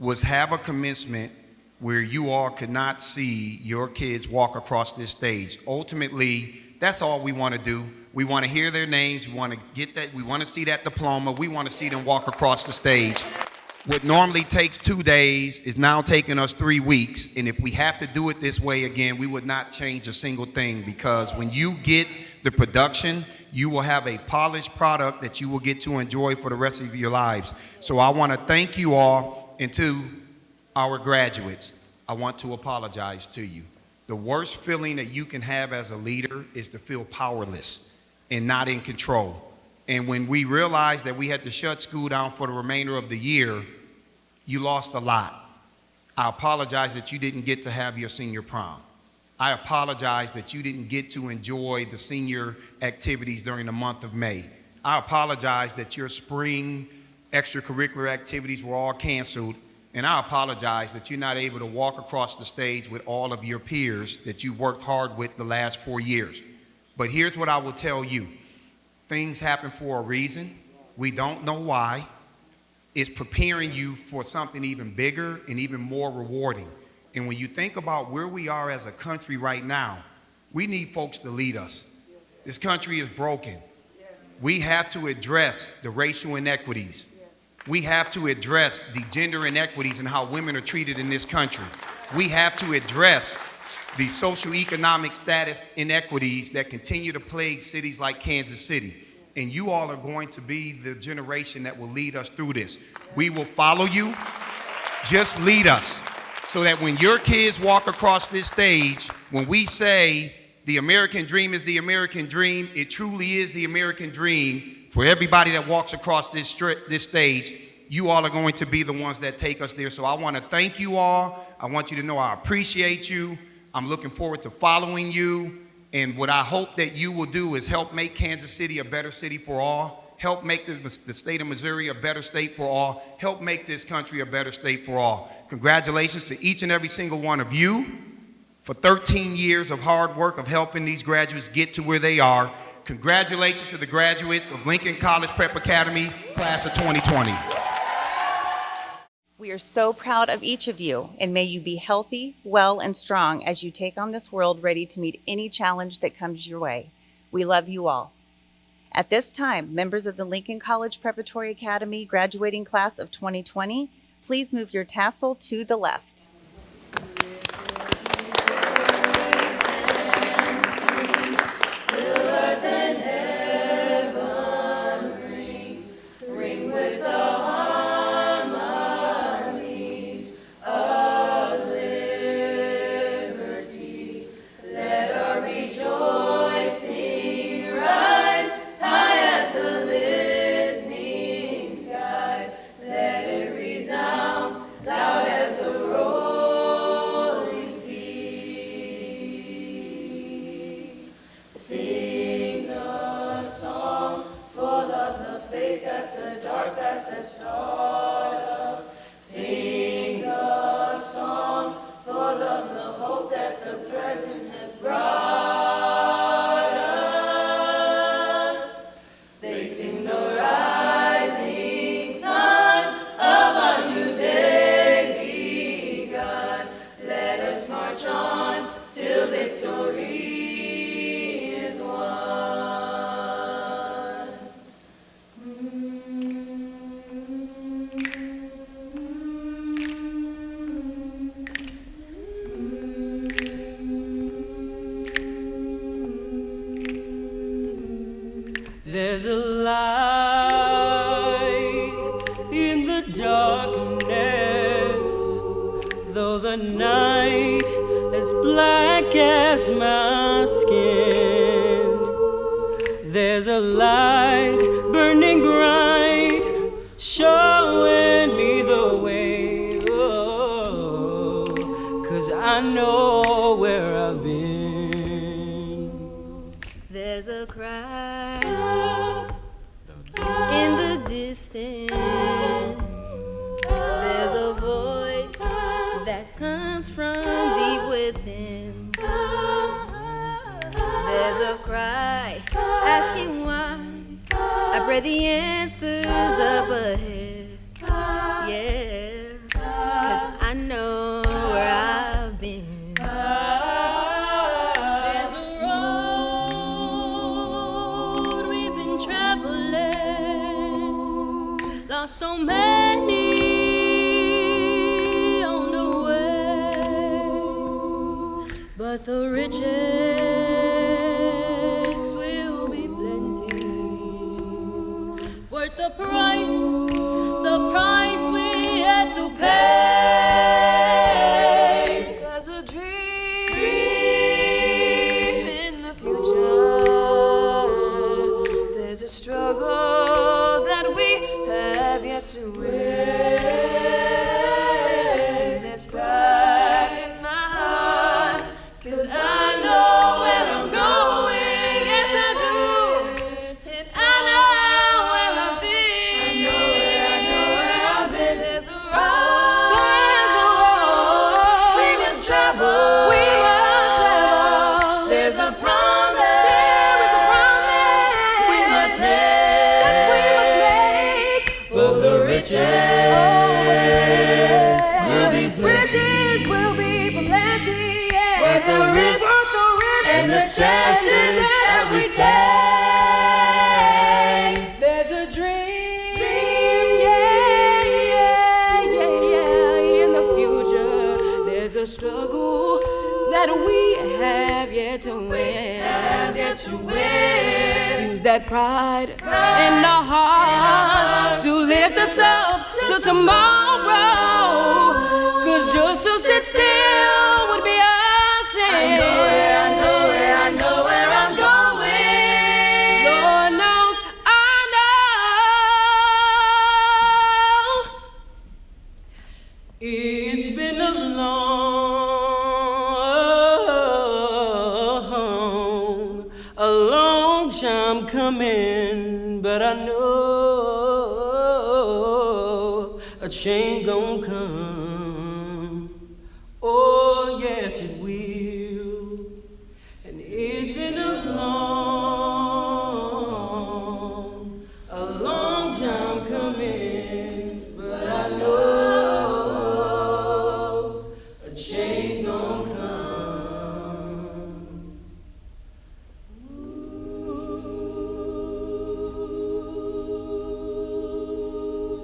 was have a commencement where you all could not see your kids walk across this stage. Ultimately, that's all we want to do. We want to hear their names. We want to get that. We want to see that diploma. We want to see them walk across the stage. What normally takes 2 days is now taking us 3 weeks. And if we have to do it this way again, we would not change a single thing, because when you get the production, you will have a polished product that you will get to enjoy for the rest of your lives. So I want to thank you all, and to our graduates, I want to apologize to you. The worst feeling that you can have as a leader is to feel powerless and not in control. And when we realized that we had to shut school down for the remainder of the year, you lost a lot. I apologize that you didn't get to have your senior prom. I apologize that you didn't get to enjoy the senior activities during the month of May. I apologize that your spring extracurricular activities were all canceled. And I apologize that you're not able to walk across the stage with all of your peers that you worked hard with the last 4 years. But here's what I will tell you. Things happen for a reason. We don't know why. It's preparing you for something even bigger and even more rewarding. And when you think about where we are as a country right now, we need folks to lead us. This country is broken. We have to address the racial inequities. We have to address the gender inequities and how women are treated in this country. We have to address the socioeconomic status inequities that continue to plague cities like Kansas City. And you all are going to be the generation that will lead us through this. We will follow you. Just lead us, so that when your kids walk across this stage, when we say the American dream is the American dream, it truly is the American dream for everybody that walks across this stage. You all are going to be the ones that take us there. So I want to thank you all. I want you to know I appreciate you. I'm looking forward to following you. And what I hope that you will do is help make Kansas City a better city for all. Help make the state of Missouri a better state for all. Help make this country a better state for all. Congratulations to each and every single one of you for 13 years of hard work of helping these graduates get to where they are. Congratulations to the graduates of Lincoln College Prep Academy, class of 2020. We are so proud of each of you, and may you be healthy, well, and strong as you take on this world ready to meet any challenge that comes your way. We love you all. At this time, members of the Lincoln College Preparatory Academy graduating class of 2020, please move your tassel to the left. There's a light in the darkness, though the night is black as my skin. There's a light burning bright I know where I've been. There's a cry in the distance. There's a voice that comes from deep within. There's a cry asking why. I pray the answer's up ahead. Yeah, 'cause I know where I've been. There's a road we've been traveling, lost so many on the way, but the riches will be plenty, worth the price we had to pay. There's a dream in the future. There's a struggle that we have yet to win. There's pride in my heart, 'cause I know where I'm going. Yes, I do. And I know where I've been. I know where I've been. There's a road we must travel. There's a promise we must make. But the riches will be plenty. But the risk and the chances that we take. There's a dream, yeah, in the future. There's a struggle that we have yet to win. Use that pride in our hearts to lift us up to tomorrow. 'Cause just to sit still would be a sin. I know where I'm going. Lord knows I know. It's been a long time coming, but I know a change gon' come. Oh, yes, it will. And it's been a long time coming, but I know a change gon' come.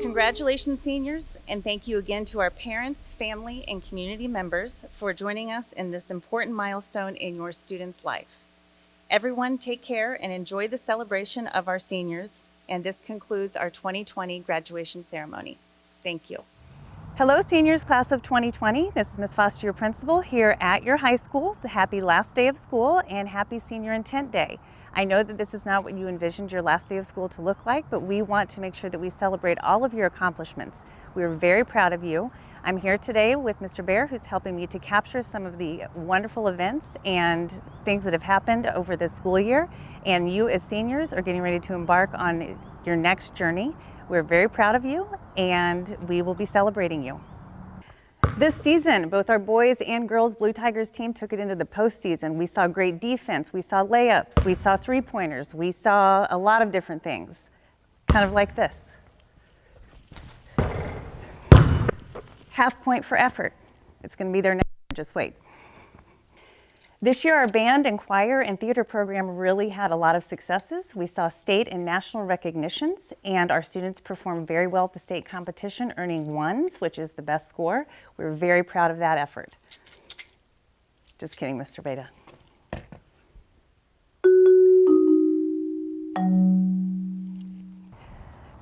Congratulations, seniors, and thank you again to our parents, family, and community members for joining us in this important milestone in your student's life. Everyone take care and enjoy the celebration of our seniors, and this concludes our 2020 graduation ceremony. Thank you. Hello, seniors, class of 2020. This is Ms. Foster, your principal, here at your high school. Happy last day of school and happy Senior Intent Day. I know that this is not what you envisioned your last day of school to look like, but we want to make sure that we celebrate all of your accomplishments. We are very proud of you. I'm here today with Mr. Bear, who's helping me to capture some of the wonderful events and things that have happened over this school year. And you as seniors are getting ready to embark on your next journey. We're very proud of you, and we will be celebrating you. This season, both our boys and girls Blue Tigers team took it into the postseason. We saw great defense, we saw layups, we saw three-pointers, we saw a lot of different things, kind of like this. Half point for effort. It's going to be there next year, just wait. This year, our band and choir and theater program really had a lot of successes. We saw state and national recognitions, and our students performed very well at the state competition, earning ones, which is the best score. We're very proud of that effort. Just kidding, Mr. Beta.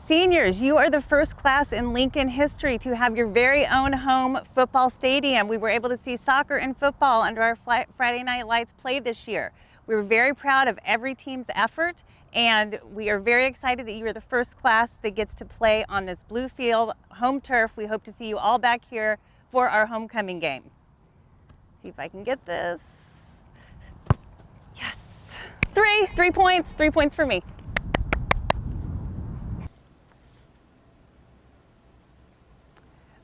Seniors, you are the first class in Lincoln history to have your very own home football stadium. We were able to see soccer and football under our Friday Night Lights play this year. We were very proud of every team's effort, and we are very excited that you are the first class that gets to play on this blue field, home turf. We hope to see you all back here for our homecoming game. See if I can get this. Yes. 3 points. 3 points for me.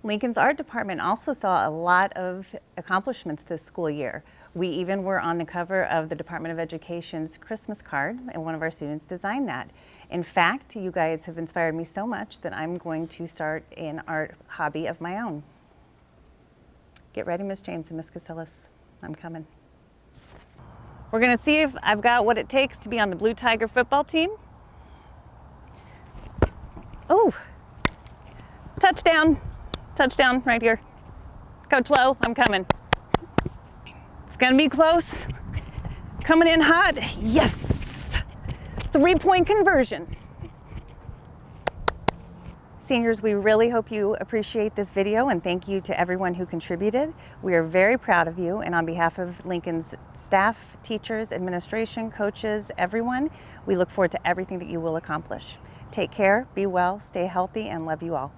Lincoln's art department also saw a lot of accomplishments this school year. We even were on the cover of the Department of Education's Christmas card, and one of our students designed that. In fact, you guys have inspired me so much that I'm going to start an art hobby of my own. Get ready, Miss James and Miss Casillas. I'm coming. We're gonna see if I've got what it takes to be on the Blue Tiger football team. Oh, touchdown. Touchdown right here. Coach Lowe, I'm coming. It's gonna be close. Coming in hot. Yes. 3-point conversion. Seniors, we really hope you appreciate this video, and thank you to everyone who contributed. We are very proud of you, and on behalf of Lincoln's staff, teachers, administration, coaches, everyone, we look forward to everything that you will accomplish. Take care, be well, stay healthy, and love you all.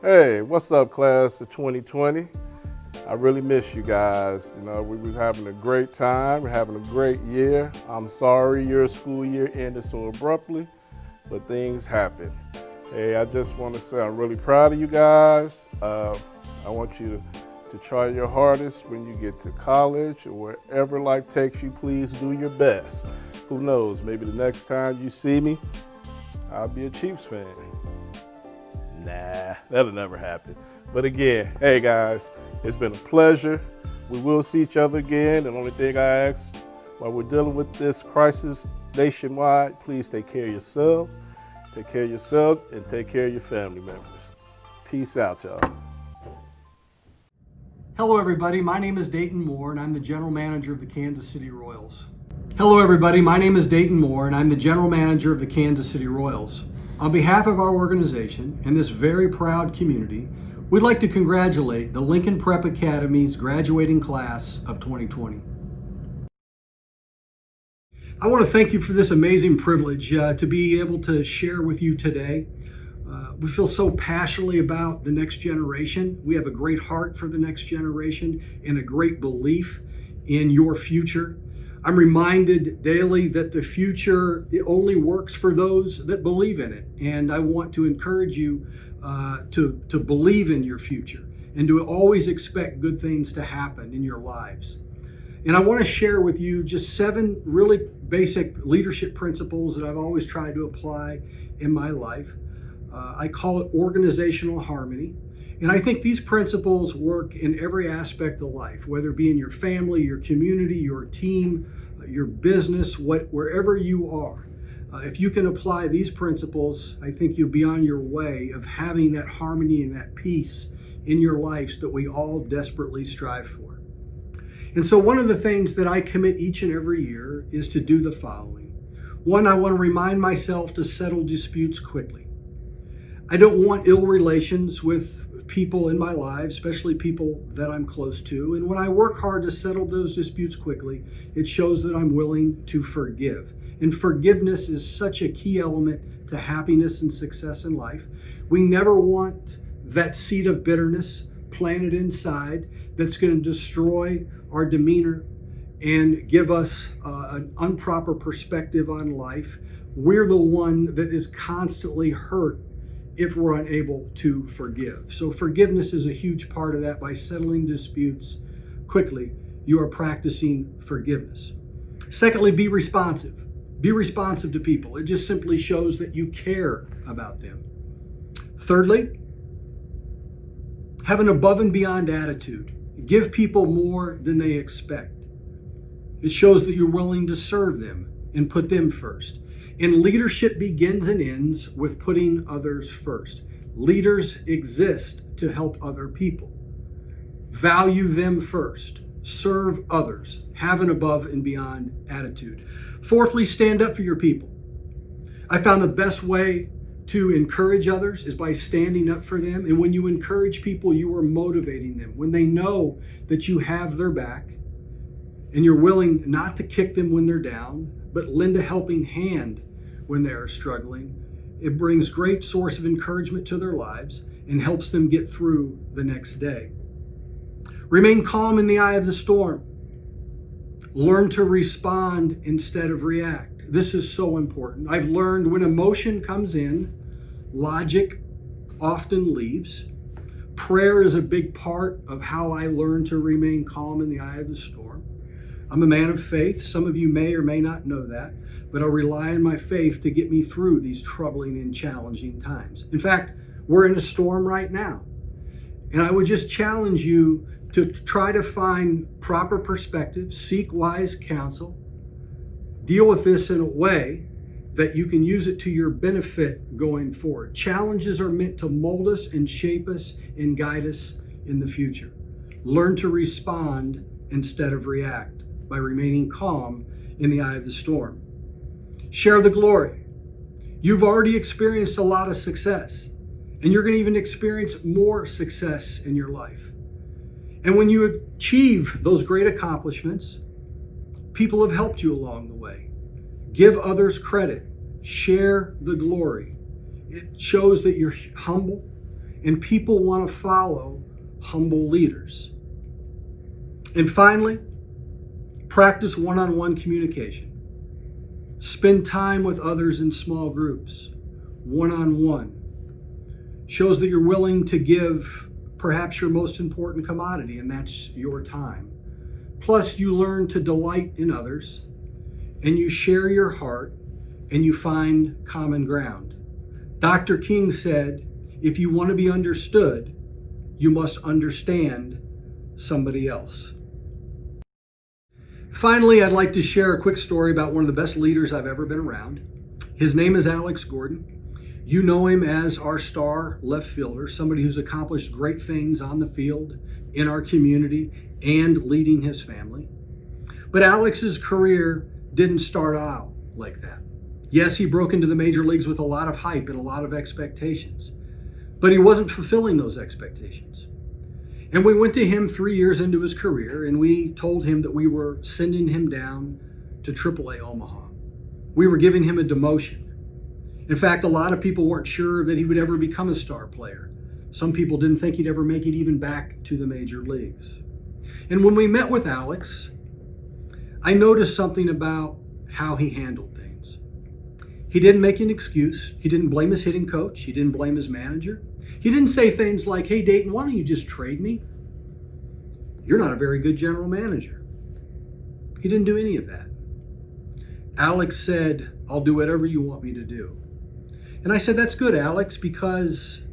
Hey, what's up, class of 2020? I really miss you guys. You know, we were having a great time. We're having a great year. I'm sorry your school year ended so abruptly, but things happen. Hey, I just want to say I'm really proud of you guys. I want you to try your hardest when you get to college or wherever life takes you. Please do your best. Who knows, maybe the next time you see me, I'll be a Chiefs fan. Nah, that'll never happen. But again, hey guys, it's been a pleasure. We will see each other again. The only thing I ask while we're dealing with this crisis nationwide, please take care of yourself, and take care of your family members. Peace out, y'all. Hello everybody, my name is Dayton Moore and I'm the General Manager of the Kansas City Royals. Hello everybody, my name is Dayton Moore and I'm the General Manager of the Kansas City Royals. On behalf of our organization and this very proud community, we'd like to congratulate the Lincoln Prep Academy's graduating class of 2020. I want to thank you for this amazing privilege to be able to share with you today. We feel so passionately about the next generation. We have a great heart for the next generation and a great belief in your future. I'm reminded daily that the future, it only works for those that believe in it. And I want to encourage you to believe in your future and to always expect good things to happen in your lives. And I want to share with you just 7 really basic leadership principles that I've always tried to apply in my life. I call it organizational harmony. And I think these principles work in every aspect of life, whether it be in your family, your community, your team, your business, wherever you are. If you can apply these principles, I think you'll be on your way of having that harmony and that peace in your lives that we all desperately strive for. And so one of the things that I commit each and every year is to do the following. 1, I want to remind myself to settle disputes quickly. I don't want ill relations with people in my life, especially people that I'm close to. And when I work hard to settle those disputes quickly, it shows that I'm willing to forgive. And forgiveness is such a key element to happiness and success in life. We never want that seed of bitterness planted inside that's going to destroy our demeanor and give us an improper perspective on life. We're the one that is constantly hurt if we're unable to forgive. So forgiveness is a huge part of that. By settling disputes quickly, you are practicing forgiveness. Secondly, be responsive. Be responsive to people. It just simply shows that you care about them. Thirdly, have an above and beyond attitude. Give people more than they expect. It shows that you're willing to serve them and put them first. And leadership begins and ends with putting others first. Leaders exist to help other people. Value them first. Serve others. Have an above and beyond attitude. Fourthly, stand up for your people. I found the best way to encourage others is by standing up for them. And when you encourage people, you are motivating them. When they know that you have their back and you're willing not to kick them when they're down, but lend a helping hand when they are struggling, it brings great source of encouragement to their lives and helps them get through the next day. Remain calm in the eye of the storm. Learn to respond instead of react. This is so important. I've learned when emotion comes in, logic often leaves. Prayer is a big part of how I learn to remain calm in the eye of the storm. I'm a man of faith. Some of you may or may not know that, but I rely on my faith to get me through these troubling and challenging times. In fact, we're in a storm right now. And I would just challenge you to try to find proper perspective, seek wise counsel, deal with this in a way that you can use it to your benefit going forward. Challenges are meant to mold us and shape us and guide us in the future. Learn to respond instead of react by remaining calm in the eye of the storm. Share the glory. You've already experienced a lot of success, and you're going to even experience more success in your life. And when you achieve those great accomplishments, people have helped you along the way. Give others credit. Share the glory. It shows that you're humble and people want to follow humble leaders. And finally, practice one-on-one communication. Spend time with others in small groups, one-on-one. Shows that you're willing to give perhaps your most important commodity, and that's your time. Plus, you learn to delight in others, and you share your heart, and you find common ground. Dr. King said, if you want to be understood, you must understand somebody else. Finally, I'd like to share a quick story about one of the best leaders I've ever been around. His name is Alex Gordon. You know him as our star left fielder, somebody who's accomplished great things on the field, in our community, and leading his family. But Alex's career didn't start out like that. Yes, he broke into the major leagues with a lot of hype and a lot of expectations, but he wasn't fulfilling those expectations. And we went to him 3 years into his career, and we told him that we were sending him down to AAA Omaha. We were giving him a demotion. In fact, a lot of people weren't sure that he would ever become a star player. Some people didn't think he'd ever make it even back to the major leagues. And when we met with Alex, I noticed something about how he handled things. He didn't make an excuse. He didn't blame his hitting coach. He didn't blame his manager. He didn't say things like, hey, Dayton, why don't you just trade me? You're not a very good general manager. He didn't do any of that. Alex said, I'll do whatever you want me to do. And I said, that's good, Alex, because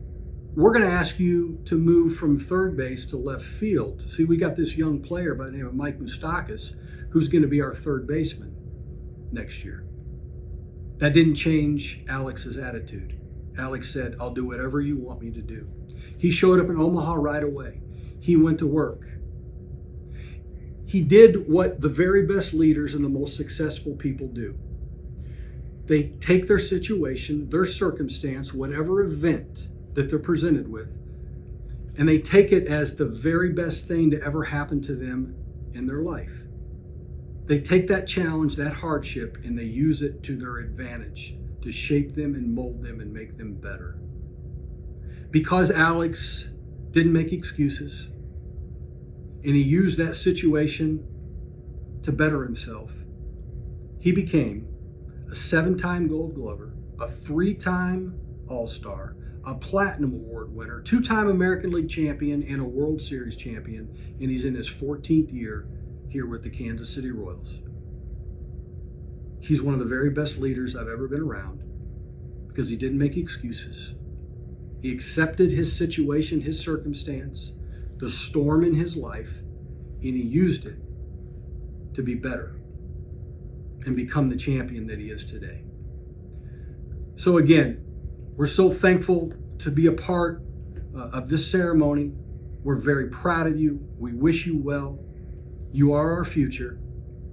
we're going to ask you to move from third base to left field. See, we got this young player by the name of Mike Moustakas, who's going to be our third baseman next year. That didn't change Alex's attitude. Alex said, I'll do whatever you want me to do. He showed up in Omaha right away. He went to work. He did what the very best leaders and the most successful people do. They take their situation, their circumstance, whatever event that they're presented with, and they take it as the very best thing to ever happen to them in their life. They take that challenge, that hardship, and they use it to their advantage to shape them and mold them and make them better. Because Alex didn't make excuses, and he used that situation to better himself, he became a 7-time Gold Glover, a 3-time All-Star, a Platinum Award winner, 2-time American League champion, and a World Series champion, and he's in his 14th year here with the Kansas City Royals. He's one of the very best leaders I've ever been around because he didn't make excuses. He accepted his situation, his circumstance, the storm in his life, and he used it to be better and become the champion that he is today. So again, we're so thankful to be a part of this ceremony. We're very proud of you. We wish you well. You are our future,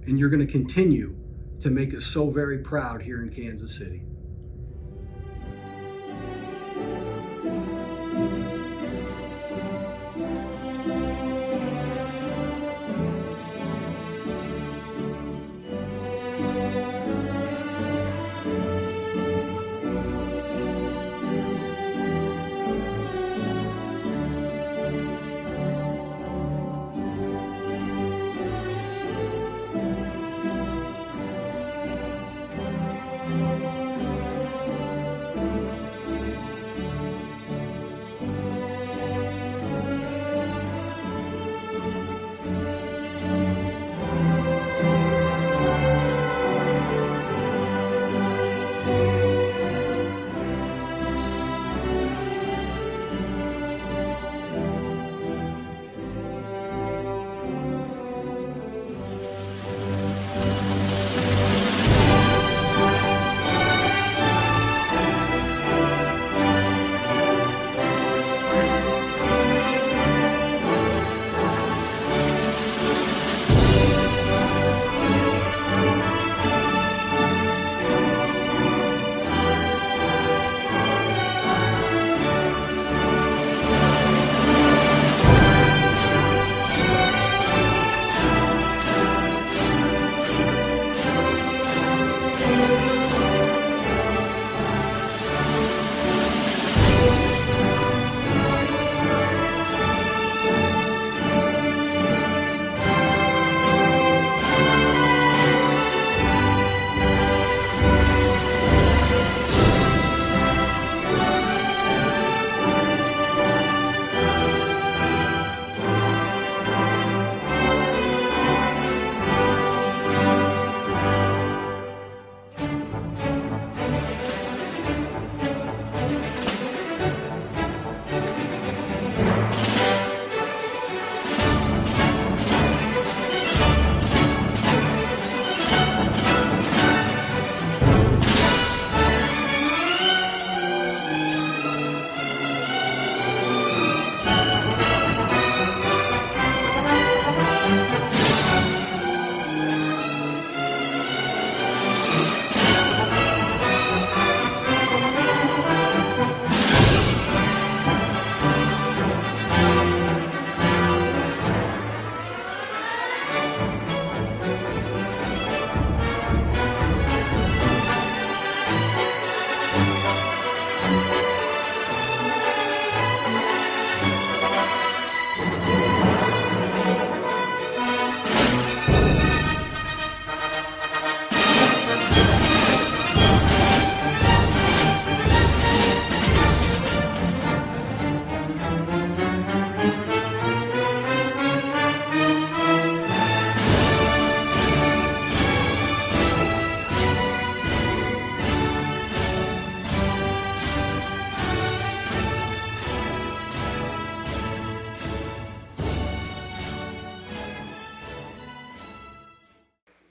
and you're going to continue to make us so very proud here in Kansas City.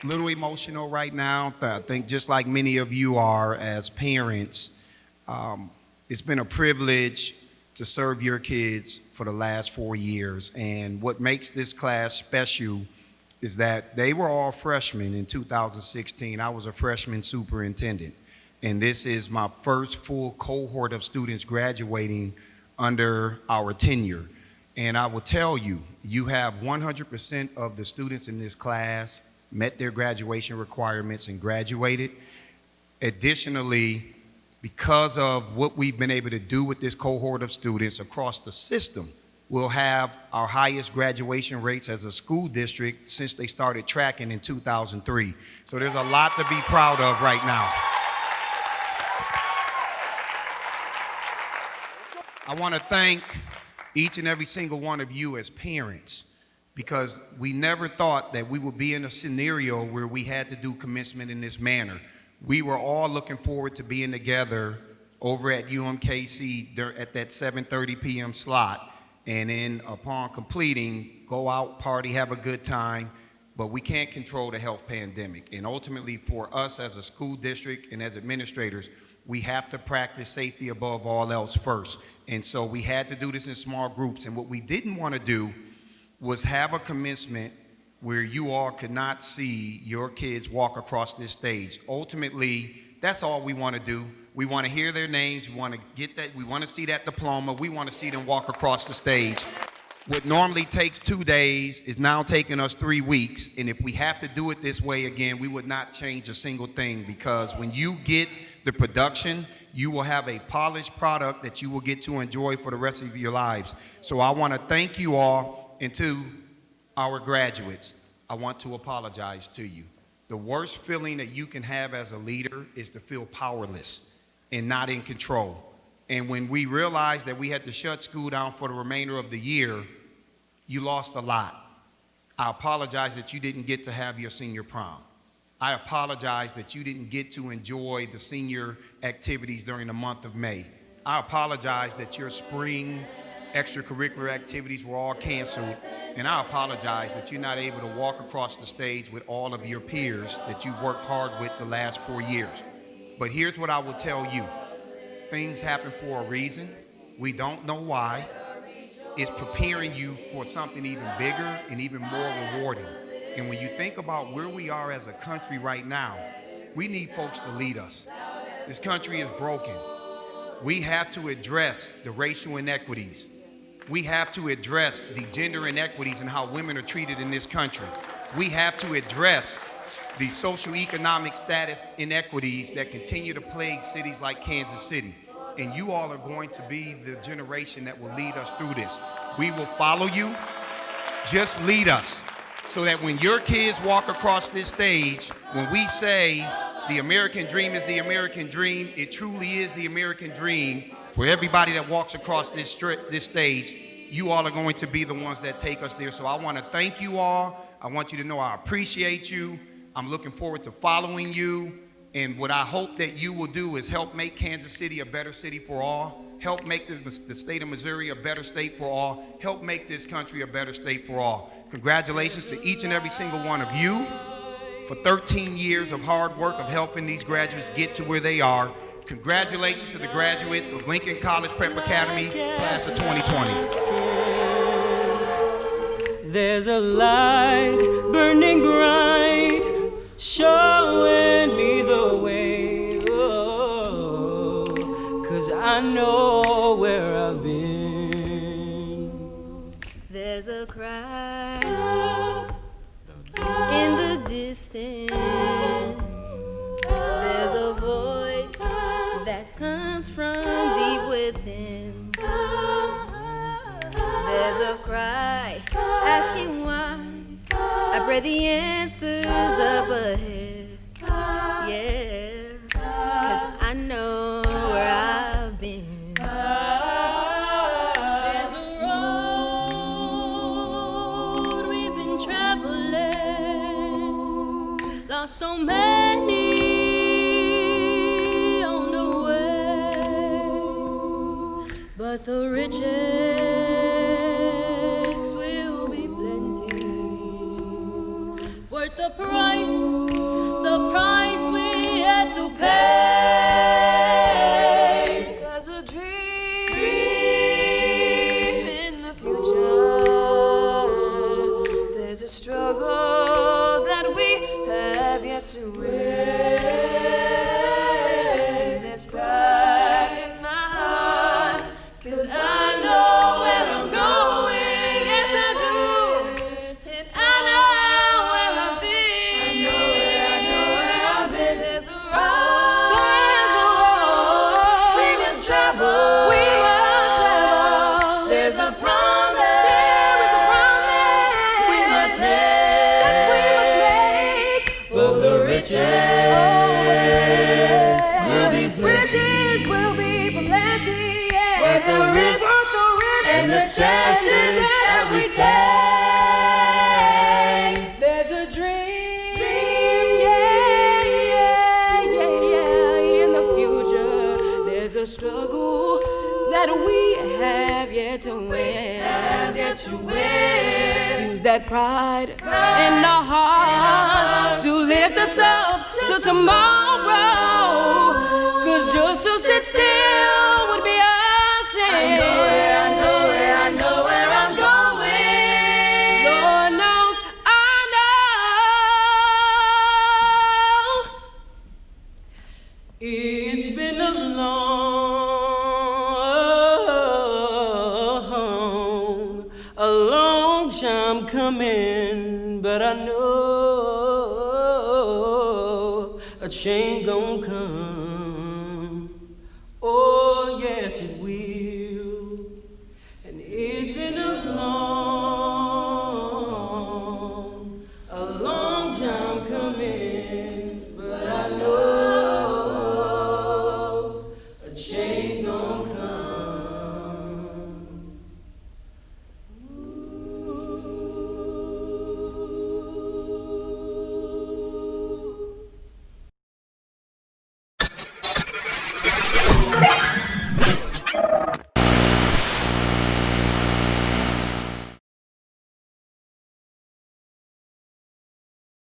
A little emotional right now. I think just like many of you are as parents, it's been a privilege to serve your kids for the last 4 years. And what makes this class special is that they were all freshmen in 2016. I was a freshman superintendent. And this is my first full cohort of students graduating under our tenure. And I will tell you, you have 100% of the students in this class met their graduation requirements and graduated. Additionally, because of what we've been able to do with this cohort of students across the system, we'll have our highest graduation rates as a school district since they started tracking in 2003. So there's a lot to be proud of right now. I want to thank each and every single one of you as parents, because we never thought that we would be in a scenario where we had to do commencement in this manner. We were all looking forward to being together over at UMKC at that 7:30 p.m. slot, and then upon completing, go out, party, have a good time, but we can't control the health pandemic. And ultimately, for us as a school district and as administrators, we have to practice safety above all else first. And so we had to do this in small groups, and what we didn't want to do was have a commencement where you all could not see your kids walk across this stage. Ultimately, that's all we want to do. We want to hear their names, we want to get that, we want to see that diploma, we want to see them walk across the stage. What normally takes 2 days is now taking us 3 weeks, and if we have to do it this way again, we would not change a single thing, because when you get the production, you will have a polished product that you will get to enjoy for the rest of your lives. So I want to thank you all, and to our graduates, I want to apologize to you. The worst feeling that you can have as a leader is to feel powerless and not in control. And when we realized that we had to shut school down for the remainder of the year, you lost a lot. I apologize that you didn't get to have your senior prom. I apologize that you didn't get to enjoy the senior activities during the month of May. I apologize that your spring extracurricular activities were all canceled, and I apologize that you're not able to walk across the stage with all of your peers that you've worked hard with the last 4 years. But here's what I will tell you. Things happen for a reason. We don't know why. It's preparing you for something even bigger and even more rewarding. And when you think about where we are as a country right now, we need folks to lead us. This country is broken. We have to address the racial inequities. We have to address the gender inequities and how women are treated in this country. We have to address the socioeconomic status inequities that continue to plague cities like Kansas City. And you all are going to be the generation that will lead us through this. We will follow you. Just lead us, so that when your kids walk across this stage, when we say the American dream is the American dream, it truly is the American dream for everybody that walks across this stage. You all are going to be the ones that take us there. So I want to thank you all. I want you to know I appreciate you. I'm looking forward to following you. And what I hope that you will do is help make Kansas City a better city for all. Help make the state of Missouri a better state for all. Help make this country a better state for all. Congratulations to each and every single one of you for 13 years of hard work of helping these graduates get to where they are. Congratulations to the graduates of Lincoln College Prep Academy, class of 2020. There's a light burning bright, showing me the way, oh, 'cause I know where I've been. There's a cry in the distance. There's a voice that comes from deep within. There's a cry asking why. I pray the answer's up ahead. Yeah, 'cause I know where I've been. There's a road we've been traveling, lost so many on the way, but the riches will be plenty. We're the price we had to pay. There's a dream in the future. There's a struggle that we have yet to win. There's pride in my heart, 'cause I know where I'm going. Yes, I do. And I know where I've been. I know where I've been. There's a road. We must travel. There's a promise. We must make. But the riches will be plenty. But the risk and the chances that we take. There's a dream, yeah, in the future. There's a struggle that we have yet to win. Use that pride in our hearts to lift us up to tomorrow. 'Cause just to sit still would be a sin. I know where I'm going. Lord knows I know. It's been a long time coming, but I know a change gon' come. Oh, yes, it will. And it's been a long time coming.